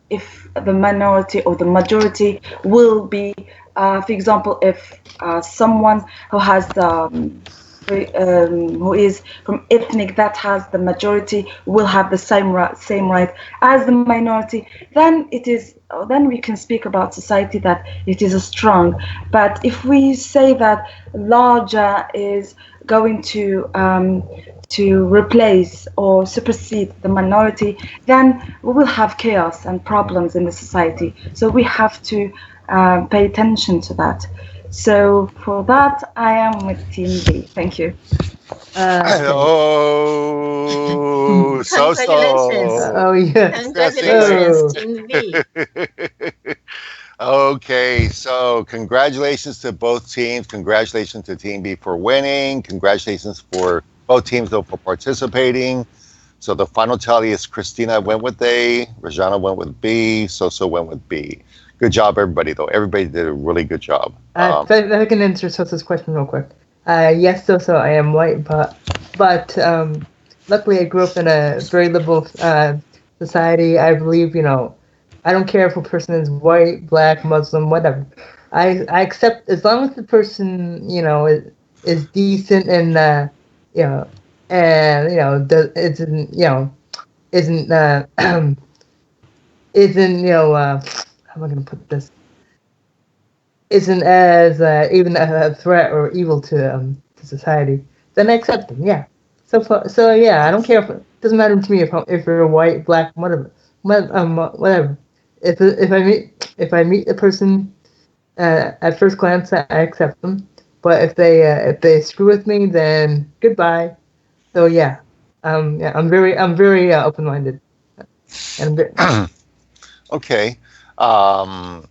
if the minority or the majority will be, for example, if someone who has who is from ethnic that has the majority will have the same right as the minority, then we can speak about society that it is strong. But if we say that larger is going to replace or supersede the minority, then we will have chaos and problems in the society. So we have to pay attention to that. So for that, I am with Team B. Thank you. Oh, Congratulations. Oh yeah. Congratulations, Team B. Okay, so congratulations to both teams. Congratulations to Team B for winning. Congratulations for both teams though for participating. So the final tally is Christina went with A, Rajana went with B, Soso went with B. Good job, everybody, though. Everybody did a really good job. If I can answer Sosa's question real quick. Yes, Soso, I am white, but luckily I grew up in a very liberal society. I believe, I don't care if a person is white, black, Muslim, whatever. I accept as long as the person, is decent and isn't how am I going to put this? Isn't as even a threat or evil to society, then I accept them. Yeah. So yeah, I don't care it doesn't matter to me if you're white, black, whatever. Whatever. If I meet a person at first glance, I accept them. But if they screw with me, then goodbye. So yeah, I'm very open-minded. Okay. All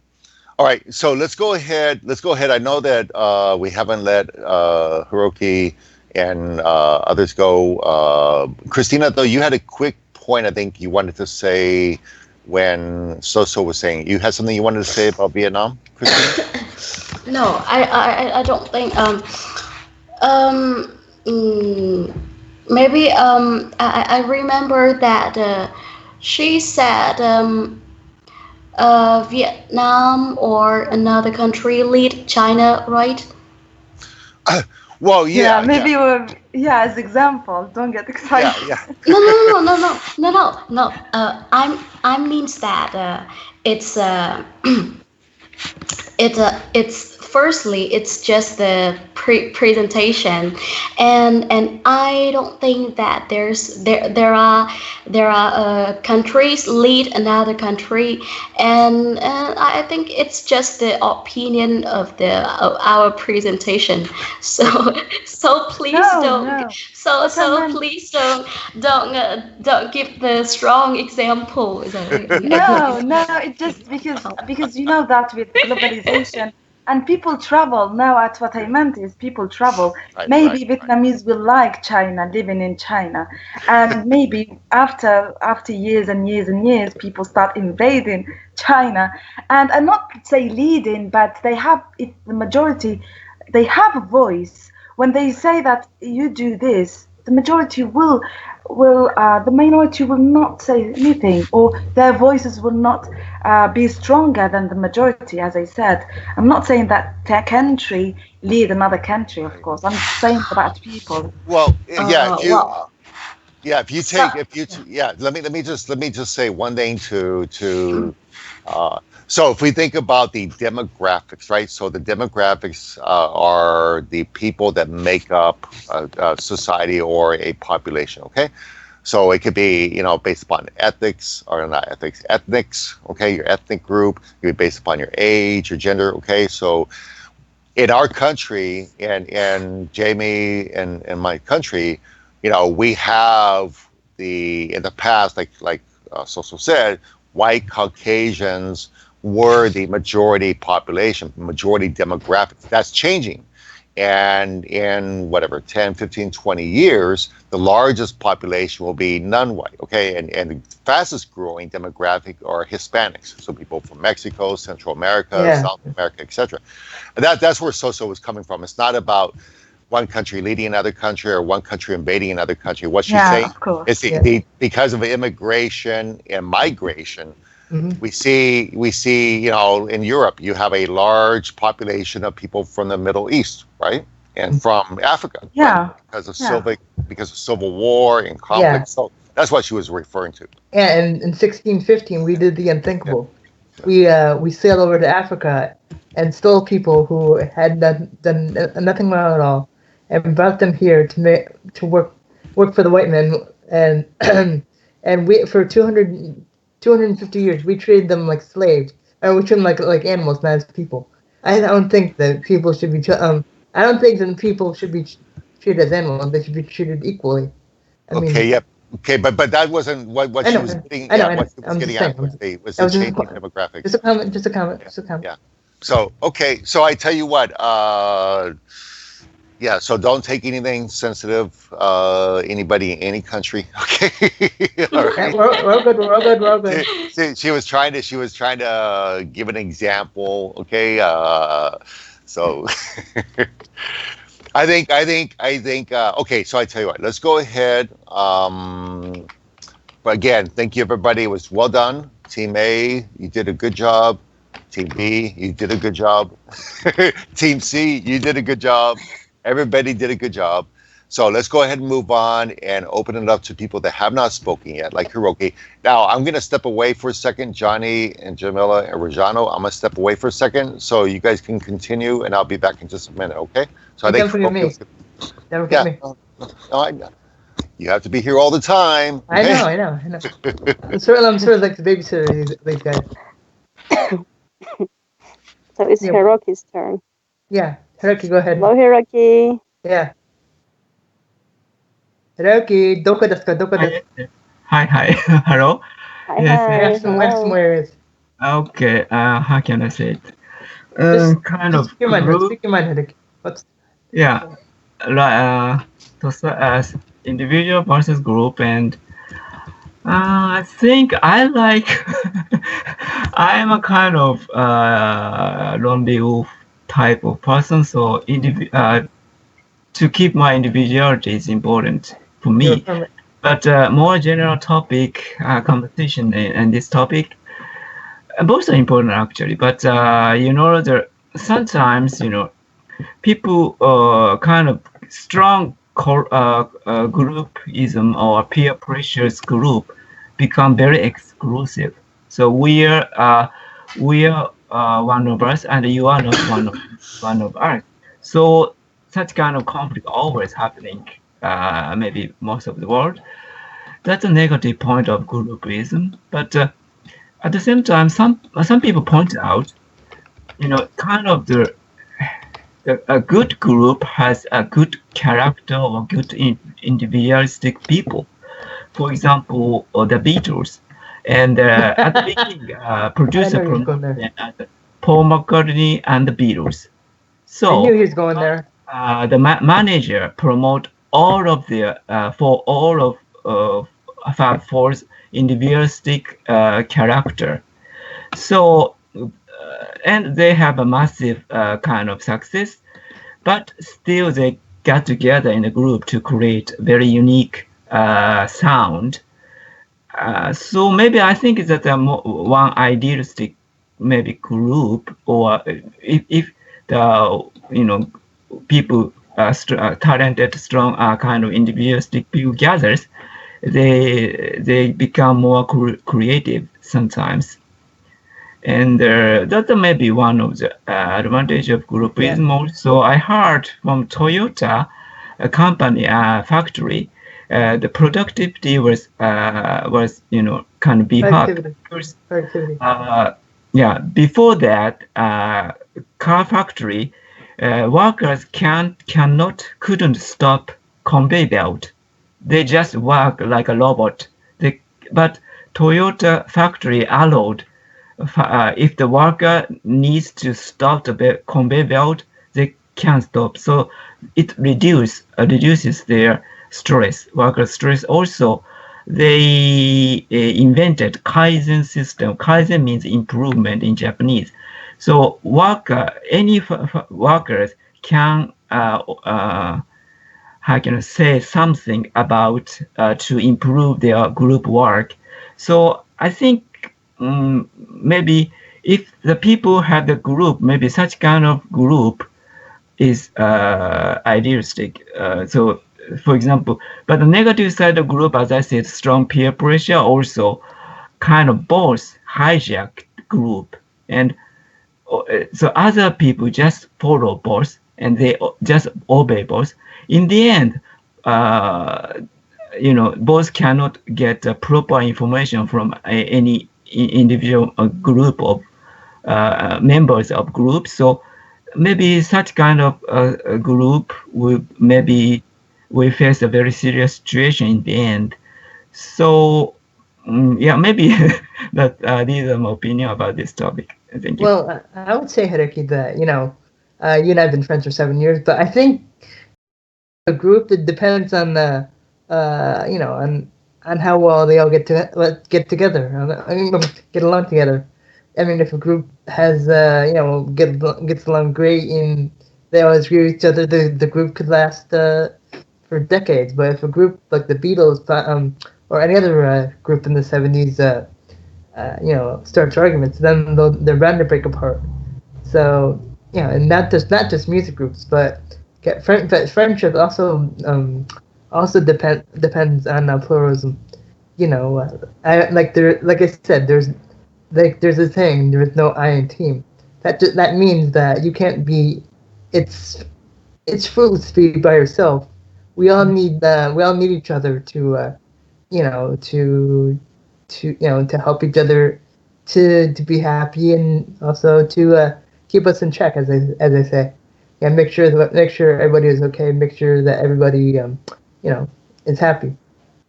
right. So let's go ahead. I know that we haven't let Hiroki and others go. Christina, though, you had a quick point I think you wanted to say when Soso was saying. You had something you wanted to say about Vietnam, Christina? No, I don't think. Maybe I remember that she said Vietnam or another country lead China, right? Well, yeah. Maybe as example. Don't get excited. Yeah. No. I means that it's it's firstly it's just the presentation, and I don't think that there are countries lead another country, and I think it's just the opinion of our presentation. So please please don't give the strong example. No, it's just because you know that with globalization and people travel now. What I meant is people travel. Maybe Vietnamese will like China, living in China, and maybe after years and years and years, people start invading China, and I'm not say leading, but they have the majority they have a voice. When they say that you do this, the majority will the minority will not say anything, or their voices will not be stronger than the majority. As I said, I'm not saying that a country lead another country, of course. I'm saying about people. Well, yeah, if you Well, yeah, if you so- take if you yeah, let me just say one thing to so if we think about the demographics, right? So the demographics are the people that make up a society or a population, okay? So it could be, based upon ethics or not ethics, ethnics, okay? Your ethnic group, it could be based upon your age, your gender, okay? So in our country and Jamie and my country, we have in the past, like Soso said, white Caucasians were the majority population, majority demographics. That's changing. And in whatever, 10, 15, 20 years, the largest population will be non-white, okay? And the fastest growing demographic are Hispanics. So people from Mexico, Central America, South America, etc. That's where Soso was coming from. It's not about one country leading another country or one country invading another country. What she's saying is because of immigration and migration, we see, in Europe, you have a large population of people from the Middle East, right? And from Africa, yeah, right? Because of civil war and conflict. Yeah. So that's what she was referring to. Yeah, and in 1615 we did the unthinkable. We sailed over to Africa and stole people who had done nothing wrong at all, and brought them here to work for the white men, and and we for 250 years we treated them like slaves, or we treated them like animals, not as people. I don't think that people should be. I don't think that people should be treated as animals. They should be treated equally. I mean, Okay, yep. Okay, but that wasn't what she was getting. I know. What she was getting at was the changing demographics. Just a comment. Yeah. So okay, so I tell you what. Yeah. So don't take anything sensitive. Anybody in any country. Okay. All right. We're all good. She was trying to give an example. Okay. So. I think. Okay, so I tell you what. Let's go ahead. But again, thank you everybody. It was well done. Team A, you did a good job. Team B, you did a good job. Team C, you did a good job. Everybody did a good job. So let's go ahead and move on and open it up to people that have not spoken yet, like Hiroki. Now, I'm going to step away for a second. Johnny and Jamila and Rajano, I'm going to step away for a second so you guys can continue, and I'll be back in just a minute, okay? So Don't forget me. Don't forget me. No, you have to be here all the time. Okay? I know. I'm sort of like the babysitter of these guys. So it's Hiroki's turn. Yeah, Hiroki, go ahead. Hello, Hiroki. Yeah. Hiroki, doko desu ka? Doko desu? Hi. Hello. Hi. I have some areas. Okay. How can I say it? Kind of. Speak your mind, Hiroki. Yeah. As individual versus group, and I think I like. I'm a kind of lonely wolf type of person, so to keep my individuality is important for me. But more general topic, competition and this topic, both are important actually. But sometimes people kind of strong groupism or peer pressures group become very exclusive. So we are one of us, and you are not one of us. So such kind of conflict always happening, maybe most of the world. That's a negative point of groupism. But at the same time, some people point out, kind of a good group has a good character or good individualistic people. For example, the Beatles. And at the beginning, producer promoted Paul McCartney and the Beatles. So I knew he was going there. The manager promote all of the for all of Fab Four's individualistic character. So and they have a massive kind of success. but still they got together in a group to create very unique sound. So maybe I think that one idealistic maybe group, or if the people talented, strong kind of individualistic people gathers, they become more creative sometimes. And that may be one of the advantage of groupism. Also, I heard from Toyota, a company, factory, the productivity was kind of be hard. Productivity. Yeah, before that, car factory workers couldn't stop conveyor belt. They just work like a robot. But Toyota factory allowed, if the worker needs to stop the conveyor belt, they can stop. So it reduces their stress, worker stress. Also, they invented Kaizen system. Kaizen means improvement in Japanese. So any workers can how can I say something about to improve their group work. So I think maybe if the people have the group, maybe such kind of group is idealistic. So, for example, but the negative side of group, as I said, strong peer pressure also kind of both hijack group, and so other people just follow boss and they just obey boss. In the end, boss cannot get proper information from any individual group of members of group. So maybe such kind of group will face a very serious situation in the end. So yeah, maybe that these are my opinion about this topic. Thank you. Well, I would say, Hideki, that you and I have been friends for 7 years, but I think a group that depends on the on how well they all get together. I mean, get along together. I mean, if a group has gets along great and they always agree with each other, the group could last for decades. But if a group like the Beatles, or any other group in the 70s, starts arguments, then they're bound to break apart. So and not just music groups, but friendship also depends on pluralism. Like I said, there's a thing. There is no I in team. That means that you can't be. It's fruitless to be by yourself. We all need each other to help each other to be happy, and also to keep us in check, as I say. Yeah, make sure everybody is okay. Make sure that everybody is happy.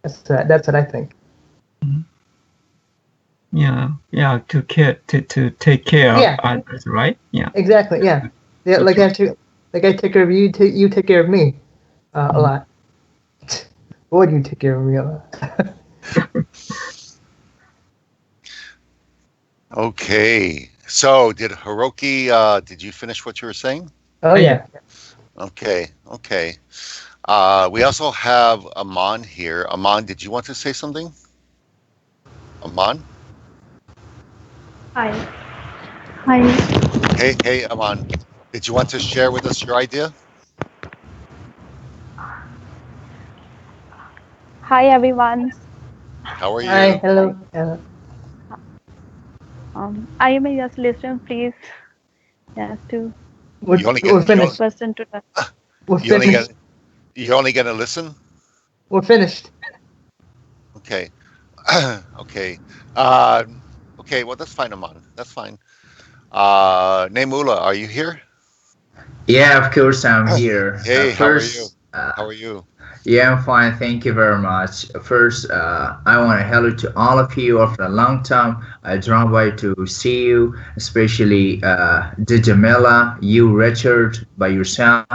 That's what I think. Yeah, to take care of others, right? Yeah, exactly. Yeah, like I take care of you, you take care of me a lot. Boy, do you take care of me a lot. Okay, so did Hiroki? Did you finish what you were saying? Oh yeah. Okay. We also have Aman here. Aman, did you want to say something? Aman? Hi. Hey, Aman. Did you want to share with us your idea? Hi, everyone. How are you? Hi, hello. I may just listen, please. Yes, to. We're finished. Person to. We're finished. You're only gonna listen? We're finished. Okay. Okay. Okay, well, that's fine, Aman. That's fine. Nemula, are you here? Yeah, of course I'm here. Hey, first, how are you? Yeah, I'm fine. Thank you very much. First, I want to hello to all of you. After a long time, I dropped by to see you, especially Jamila, you, Richard, by yourself.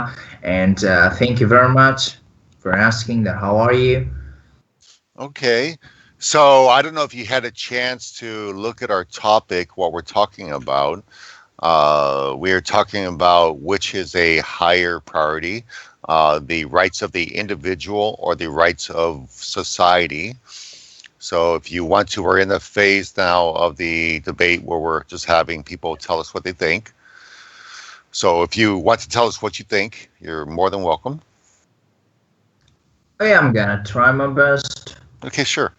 And thank you very much for asking that. How are you? Okay. So I don't know if you had a chance to look at our topic, what we're talking about. We're talking about which is a higher priority, the rights of the individual or the rights of society. So if you want to, we're in the phase now of the debate where we're just having people tell us what they think. So if you want to tell us what you think, you're more than welcome. I am gonna try my best. Okay, sure.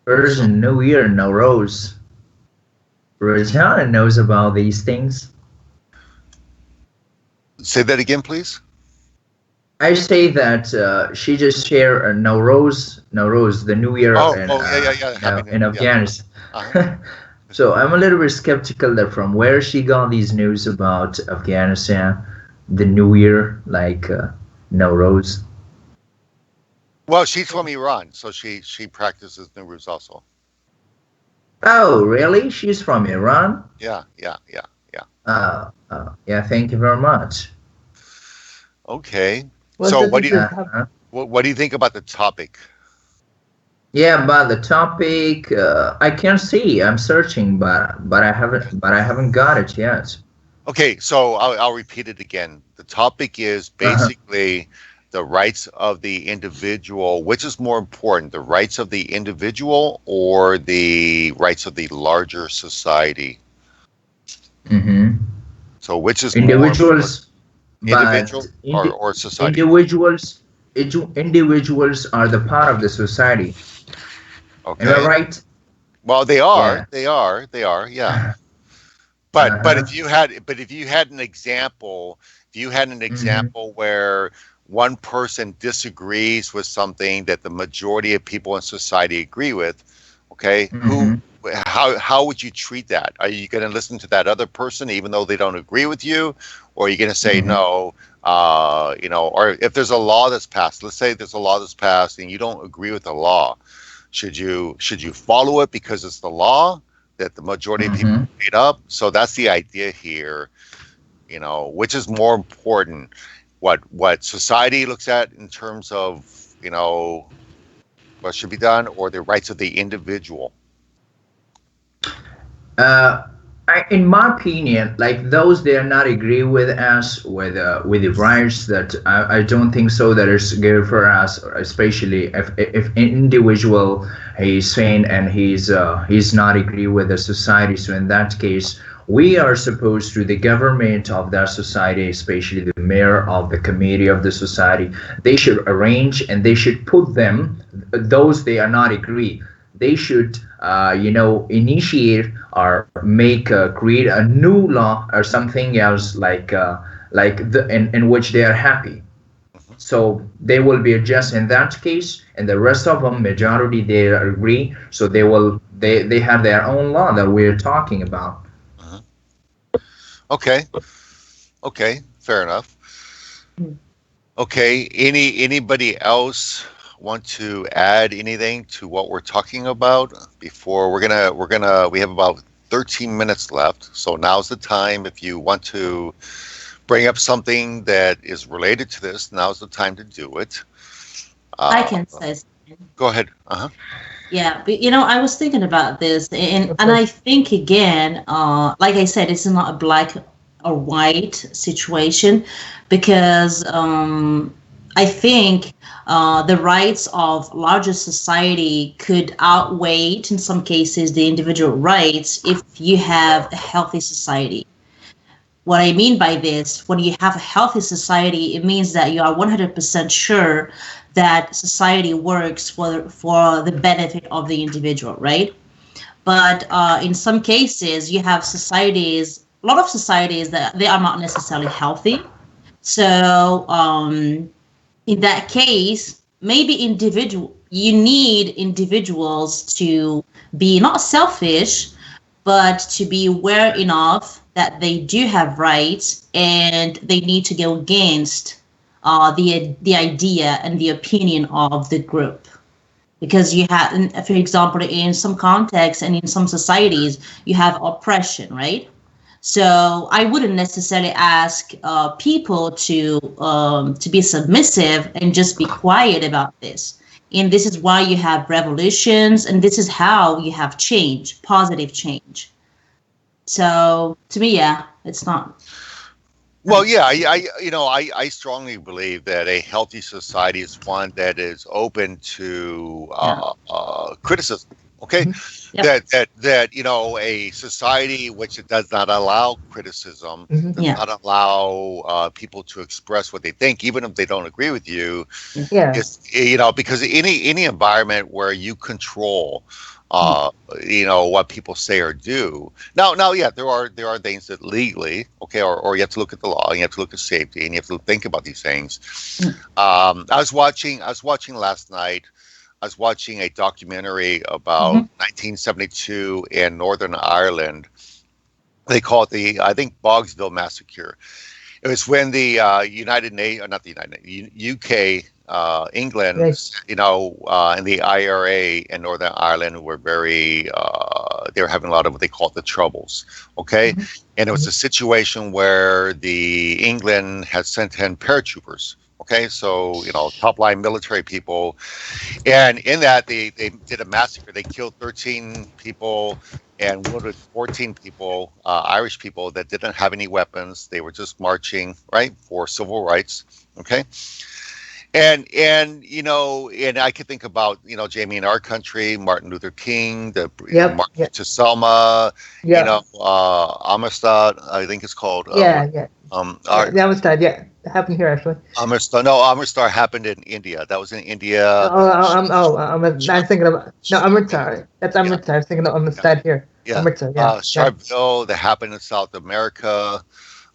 There's a New Year, no rose. Rosana knows about these things. Say that again, please. I say that she just shared no rose, the New Year in Afghanistan. Uh-huh. So I'm a little bit skeptical that from where she got these news about Afghanistan, the New Year, like no rose. Well, she's from Iran, so she practices Nowruz also. Oh, really? She's from Iran? Yeah. Yeah. Thank you very much. Okay. Well, so this what do is you a what do you think about the topic? Yeah, about the topic, I can't see. I'm searching, but I haven't got it yet. Okay, so I'll repeat it again. The topic is basically the rights of the individual. Which is more important, the rights of the individual or the rights of the larger society? Mm-hmm. So which is individuals, more individual or society? Individuals are the part of the society. Okay. Am I right? Well, they are. Yeah. They are. Yeah. But if you had an example, where one person disagrees with something that the majority of people in society agree with, okay, how would you treat that? Are you going to listen to that other person even though they don't agree with you, or are you going to say no? Or if there's a law that's passed, let's say there's a law that's passed and you don't agree with the law, should you follow it because it's the law that the majority of people made up? So that's the idea here. Which is more important, what society looks at in terms of what should be done, or the rights of the individual? In my opinion, like those they are not agree with us with the rights, that I don't think so that it's good for us, especially if an individual he's saying and he's not agree with the society. So in that case, we are supposed to, the government of that society, especially the mayor of the committee of the society, they should arrange and they should put them, those they are not agree, they should initiate or create a new law or something else in which they are happy. So they will be adjusted in that case, and the rest of them, majority, they agree. So they have their own law that we're talking about. Okay, fair enough. Okay, anybody else want to add anything to what we're talking about before we have about 13 minutes left, so now's the time. If you want to bring up something that is related to this, now's the time to do it. I can say something. Go ahead. Yeah, but I was thinking about this, and I think again, like I said, it's not a black or white situation, because I think the rights of larger society could outweigh, in some cases, the individual rights if you have a healthy society. What I mean by this, when you have a healthy society, it means that you are 100% sure that society works for the benefit of the individual, right? But in some cases, you have a lot of societies that they are not necessarily healthy. So in that case, maybe you need individuals to be not selfish, but to be aware enough that they do have rights and they need to go against the idea and the opinion of the group. Because you have, for example, in some contexts and in some societies, you have oppression, right? So I wouldn't necessarily ask people to be submissive and just be quiet about this. And this is why you have revolutions, and this is how you have change, positive change. So to me, yeah, it's not. Well, yeah, I strongly believe that a healthy society is one that is open to criticism. Okay, Yep. that a society which it does not allow criticism, does not allow people to express what they think, even if they don't agree with you. Yeah. Is because any environment where you control what people say or do. Now, yeah, there are things that legally, okay, or you have to look at the law, and you have to look at safety, and you have to think about these things. I was watching last night. I was watching a documentary about 1972 in Northern Ireland. They call it I think Bogsville Massacre. It was when the UK, England, and the IRA in Northern Ireland were they were having a lot of what they call the troubles. Okay, and it was a situation where the England had sent in paratroopers. Okay, so top line military people, and in that they did a massacre. They killed 13 people and wounded 14 people, Irish people that didn't have any weapons. They were just marching, right, for civil rights. Okay, and I could think about Jamie, in our country, Martin Luther King, Martin to Selma, Amistad, I think it's called. Amistad, yeah. It happened here, actually. Amritsar happened in India. That was in India. I'm thinking of Amritsar. That's Amritsar. I was thinking of Amistad here. Yeah. Amritsar, Sharpeville, that happened in South America,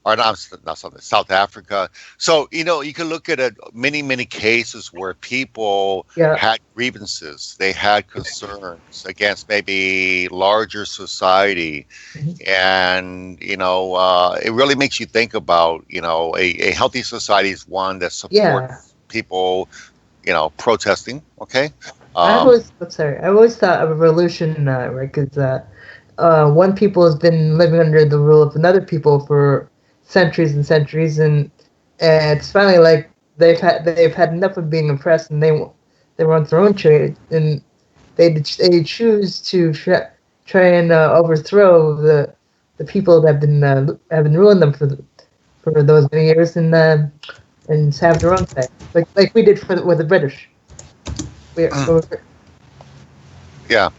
or not South Africa. So you can look at many cases where people had grievances. They had concerns against maybe larger society, and it really makes you think about a healthy society is one that supports people protesting. Okay. I always thought of a revolution, right? Because one people has been living under the rule of another people for centuries and centuries, and it's finally like they've had enough of being oppressed, and they want their own trade, and they choose to try and overthrow the people that have been ruling them for those many years, and have their own thing, like we did with the British. Yeah.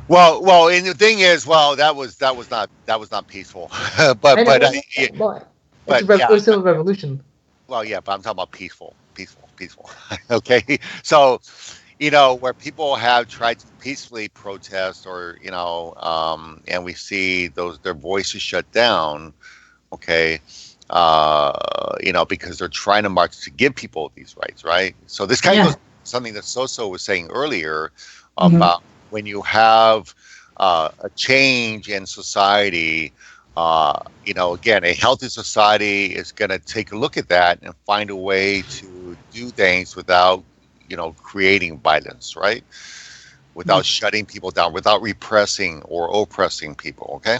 Well, and the thing is, that was not peaceful, but it's a revolution. Well, yeah, but I'm talking about peaceful. Okay, so where people have tried to peacefully protest, or and we see their voices shut down. Okay, because they're trying to march to give people these rights, right? So this kind of goes to something that Soso was saying earlier about. When you have a change in society, again, a healthy society is going to take a look at that and find a way to do things without, creating violence, right? Without shutting people down, without repressing or oppressing people. Okay.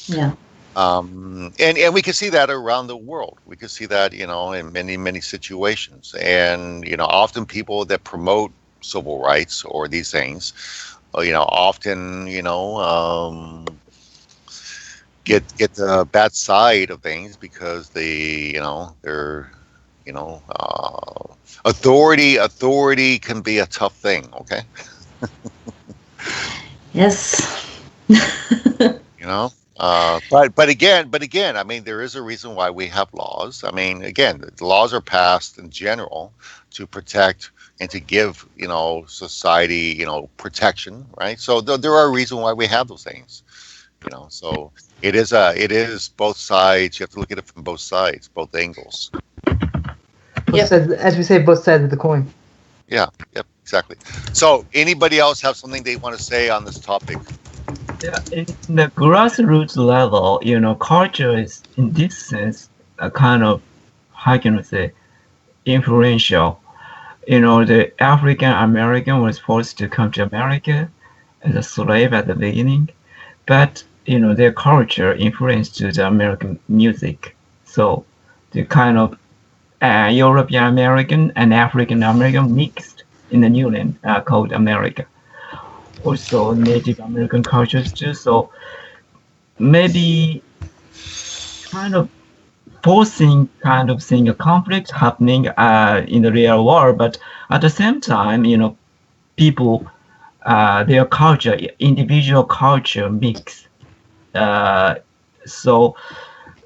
Yeah. And we can see that around the world. We can see that, in many situations, and often people that promote civil rights or these things, often get the bad side of things because they're authority can be a tough thing. Okay. Yes. But again, I mean, there is a reason why we have laws. I mean, again, the laws are passed in general to protect and to give, society, protection, right? So there are reasons why we have those things, So it is both sides. You have to look at it from both sides, both angles. Sides, as we say, both sides of the coin. Yeah. Yep. Exactly. So, anybody else have something they want to say on this topic? Yeah, in the grassroots level, culture is, in this sense, a kind of, how can I say, influential. The African American was forced to come to America as a slave at the beginning, but their culture influenced to the American music. So the kind of European American and African American mixed. in the new land called America. Also Native American cultures too. So maybe kind of forcing kind of seeing a conflict happening in the real world, but at the same time, people, their culture, individual culture mix. So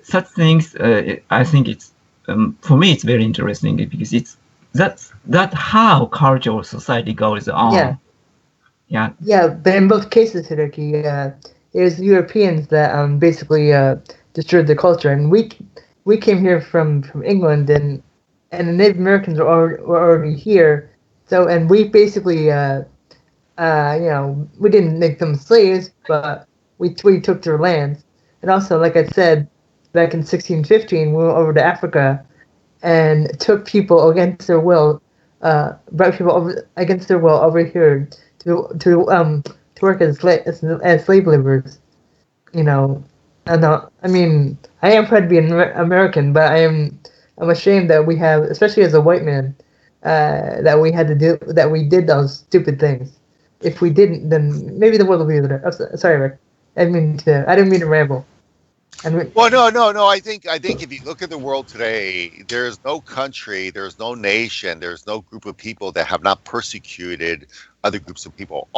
such things, I think it's for me it's very interesting because that's how culture or society goes on. Yeah. Yeah, but in both cases, Hideki, it was Europeans that basically destroyed the culture, and we came here from England, and the Native Americans were already here, so and we basically we didn't make them slaves, but we took their lands, and also like I said, back in 1615 we went over to Africa, and took people against their will, brought people over against their will over here to work as slave laborers, And I mean, I am proud to be an American, but I'm ashamed that we have, especially as a white man, that we did those stupid things. If we didn't, then maybe the world will be better. Oh, sorry, Rick. I didn't mean to ramble. Well, no. I think if you look at the world today, there's no country, there's no nation, there's no group of people that have not persecuted other groups of people.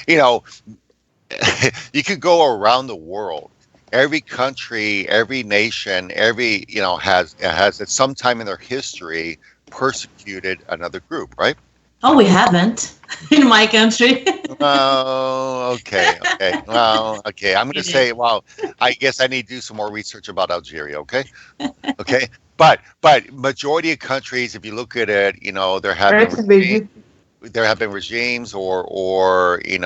You could go around the world. Every country, every nation, has at some time in their history persecuted another group, right? Oh, we haven't in my country. Oh, okay. Well, okay. I'm going to say, I guess I need to do some more research about Algeria. Okay. But majority of countries, if you look at it, there have been regimes, or you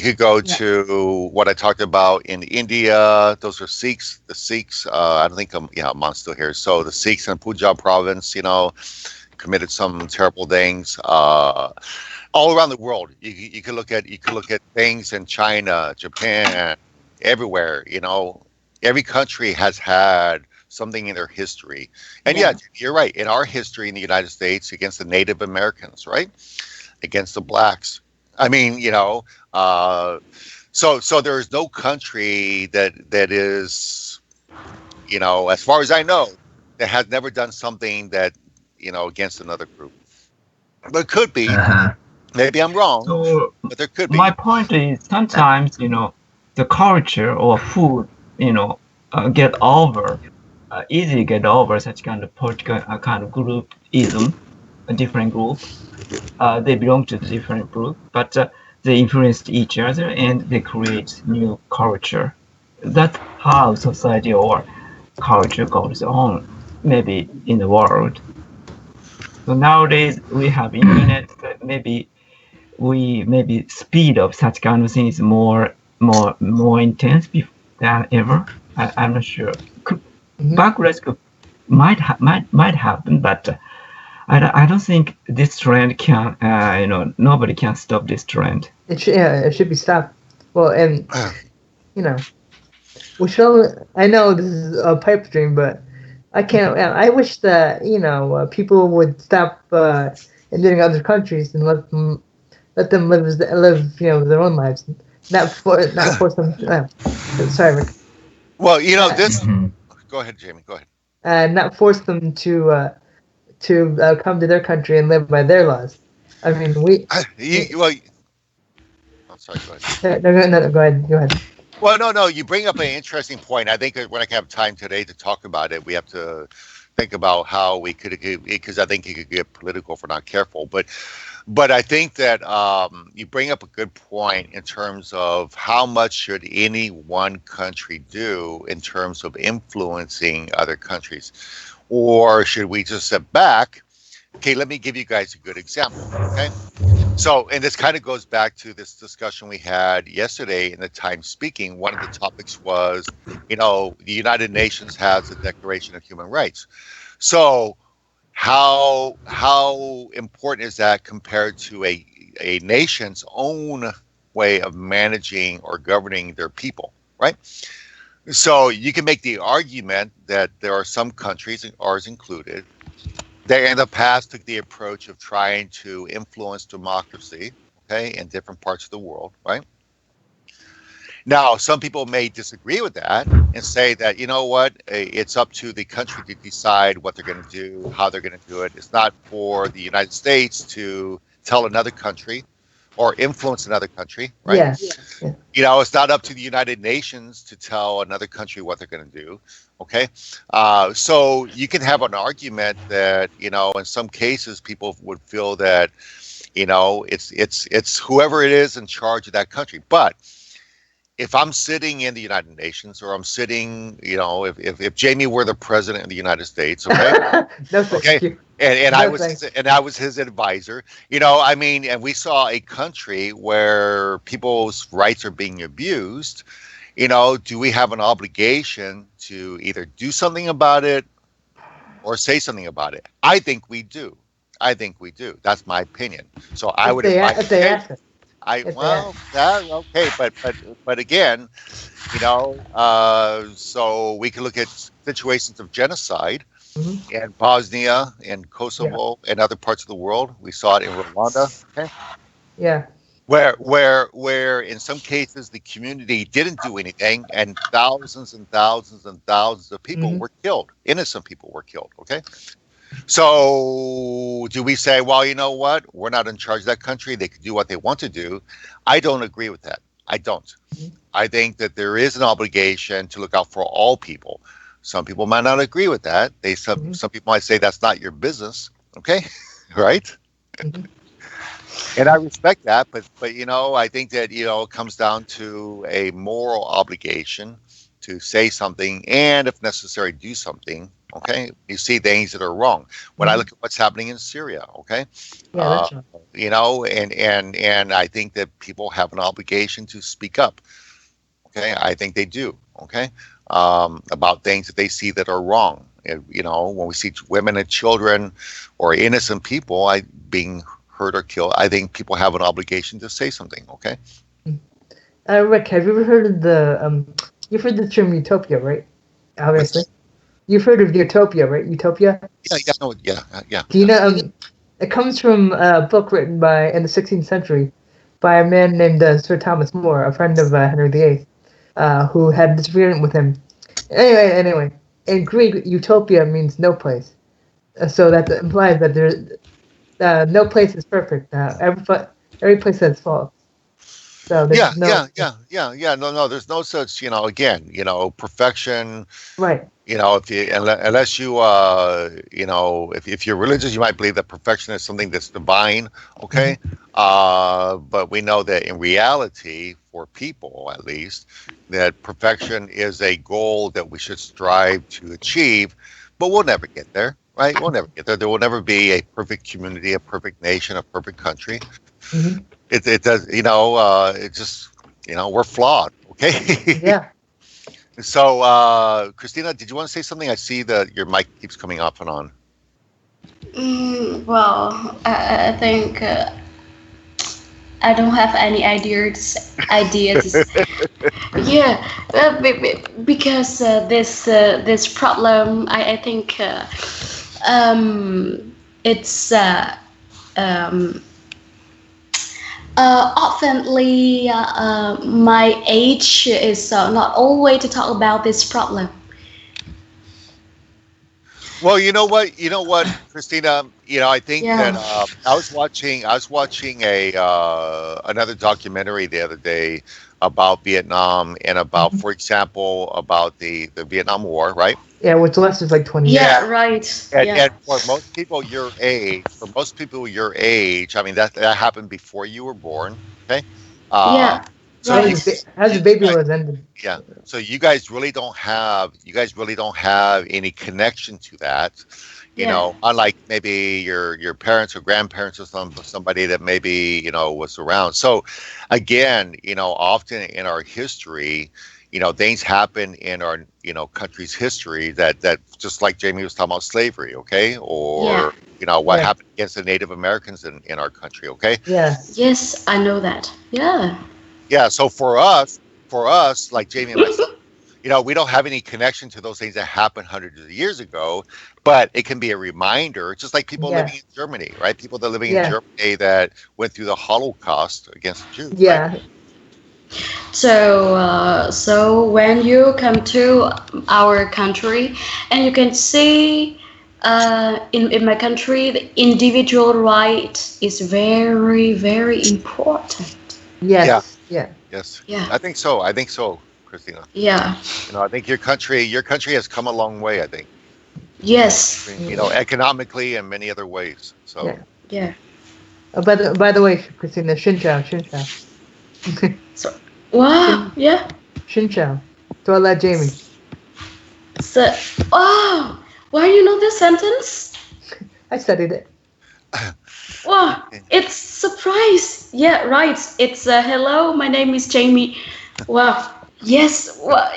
could go to what I talked about in India. Those are Sikhs. The Sikhs. I don't think Aman's still here. So the Sikhs in Punjab province, committed some terrible things all around the world. You could look at things in China, Japan, everywhere. Every country has had something in their history, and yeah, you're right. In our history in the United States, against the Native Americans, right, against the blacks. I mean, so there is no country that is, as far as I know, that has never done something that against another group. But it could be. Maybe I'm wrong, but there could be. My point is sometimes, the culture or food, easily get over such kind of political kind of groupism, a different group. They belong to the different group, but they influence each other and they create new culture. That's how society or culture goes on, maybe in the world. So nowadays we have internet. Maybe speed of such kind of things is more intense than ever. I'm not sure. Backlash might happen, but I don't think this trend can. Nobody can stop this trend. It should be stopped. Well, and we should. I know this is a pipe dream, but I can't. I wish that people would stop invading other countries and let them live their own lives, not force them. Sorry, Rick. Well, this. Go ahead, Jamie. Go ahead. Not force them to come to their country and live by their laws. I mean, I'm sorry. Go ahead. No, go ahead. Well, no. You bring up an interesting point. I think when I have time today to talk about it, we have to think about how we could, because I think it could get political if we're not careful. But I think that you bring up a good point in terms of how much should any one country do in terms of influencing other countries, or should we just sit back? Okay, let me give you guys a good example. Okay, so, and this kind of goes back to this discussion we had yesterday in the Time Speaking. One of the topics was, the United Nations has the Declaration of Human Rights. So how important is that compared to a nation's own way of managing or governing their people, right? So you can make the argument that there are some countries, ours included, they in the past took the approach of trying to influence democracy, okay, in different parts of the world, right? Now, some people may disagree with that and say that, you know what, it's up to the country to decide what they're going to do, how they're going to do it. It's not for the United States to tell another country or influence another country, right? Yeah. You know, it's not up to the United Nations to tell another country what they're going to do, okay? So you can have an argument that, you know, in some cases people would feel that, you know, it's whoever it is in charge of that country. But if I'm sitting in the United Nations, or I'm sitting, you know, if Jamie were the president of the United States, okay, No, thank okay, you. and No, I was thanks. and I was his advisor, you know, I mean, and we saw a country where people's rights are being abused, you know, do we have an obligation to either do something about it or say something about it? I think we do. I think we do. That's my opinion. So I would advise. If they ask us. Okay, but again, you know, so we can look at situations of genocide in Bosnia and Kosovo and other parts of the world. We saw it in Rwanda. Okay. Yeah. Where in some cases the community didn't do anything, and thousands and thousands and thousands of people were killed. Innocent people were killed. Okay. So do we say, well, you know what? We're not in charge of that country. They can do what they want to do. I don't agree with that. I don't. I think that there is an obligation to look out for all people. Some people might not agree with that. Some people might say that's not your business. Okay, right? And I respect that, but you know, I think that, you know, it comes down to a moral obligation to say something, and if necessary, do something. Okay, you see things that are wrong. When I look at what's happening in Syria, okay, Yeah, that's right. you know, and I think that people have an obligation to speak up. Okay, I think they do. Okay, about things that they see that are wrong. And, you know, when we see women and children or innocent people being hurt or killed, I think people have an obligation to say something. Okay. Rick, have you ever heard of you've heard the term utopia, right? Obviously. You've heard of utopia, right? Utopia? Yeah. Do you know, it comes from a book written in the 16th century by a man named Sir Thomas More, a friend of Henry VIII, who had a disagreement with him. Anyway, in Greek, utopia means no place. So that implies that no place is perfect. Every place has faults. So Yeah. No, there's no such, you know, again, you know, perfection. Right. You know, unless you, you know, if you're religious, you might believe that perfection is something that's divine. Okay. But we know that in reality, for people at least, that perfection is a goal that we should strive to achieve, but we'll never get there. Right? We'll never get there. There will never be a perfect community, a perfect nation, a perfect country. It does, you know, it just, you know, we're flawed. Okay. Yeah. So, Christina, did you want to say something? I see that your mic keeps coming off and on. Well, I think I don't have any ideas. Yeah, because this problem, I think it's oftenly my age is not always to talk about this problem. Well, you know what, Christina, you know, I think that I was watching a another documentary the other day about Vietnam and about, for example, about the Vietnam War, right? Yeah, which lasted like 20 years. Yeah, right. And for most people your age, I mean, that happened before you were born. Okay. So as the baby was ended. Yeah. So you guys really don't have any connection to that. You know, unlike maybe your parents or grandparents or somebody that maybe, you know, was around. So again, you know, often in our history, you know, things happen in our, you know, country's history that just like Jamie was talking about slavery, okay? Or, you know, what happened against the Native Americans in our country, okay? Yeah. Yes, I know that. Yeah. Yeah, so for us, like Jamie and myself, we don't have any connection to those things that happened hundreds of years ago, but it can be a reminder, just like people living in Germany, right? People that are living in Germany that went through the Holocaust against the Jews. Yeah. Right? So when you come to our country, and you can see in my country, the individual right is very, very important. Yes. Yeah. Yes. Yeah. I think so, Christina. Yeah. I think your country has come a long way, I think. Yes. Economically and many other ways. So. Yeah. By the way, Christina, Shinchao. So, wow. Yeah. Shinchao. Toilet Jamie. So, oh, why do you know this sentence? I studied it. Wow, it's surprise. Yeah, right. It's hello. My name is Jamie. Wow. Yes. Well,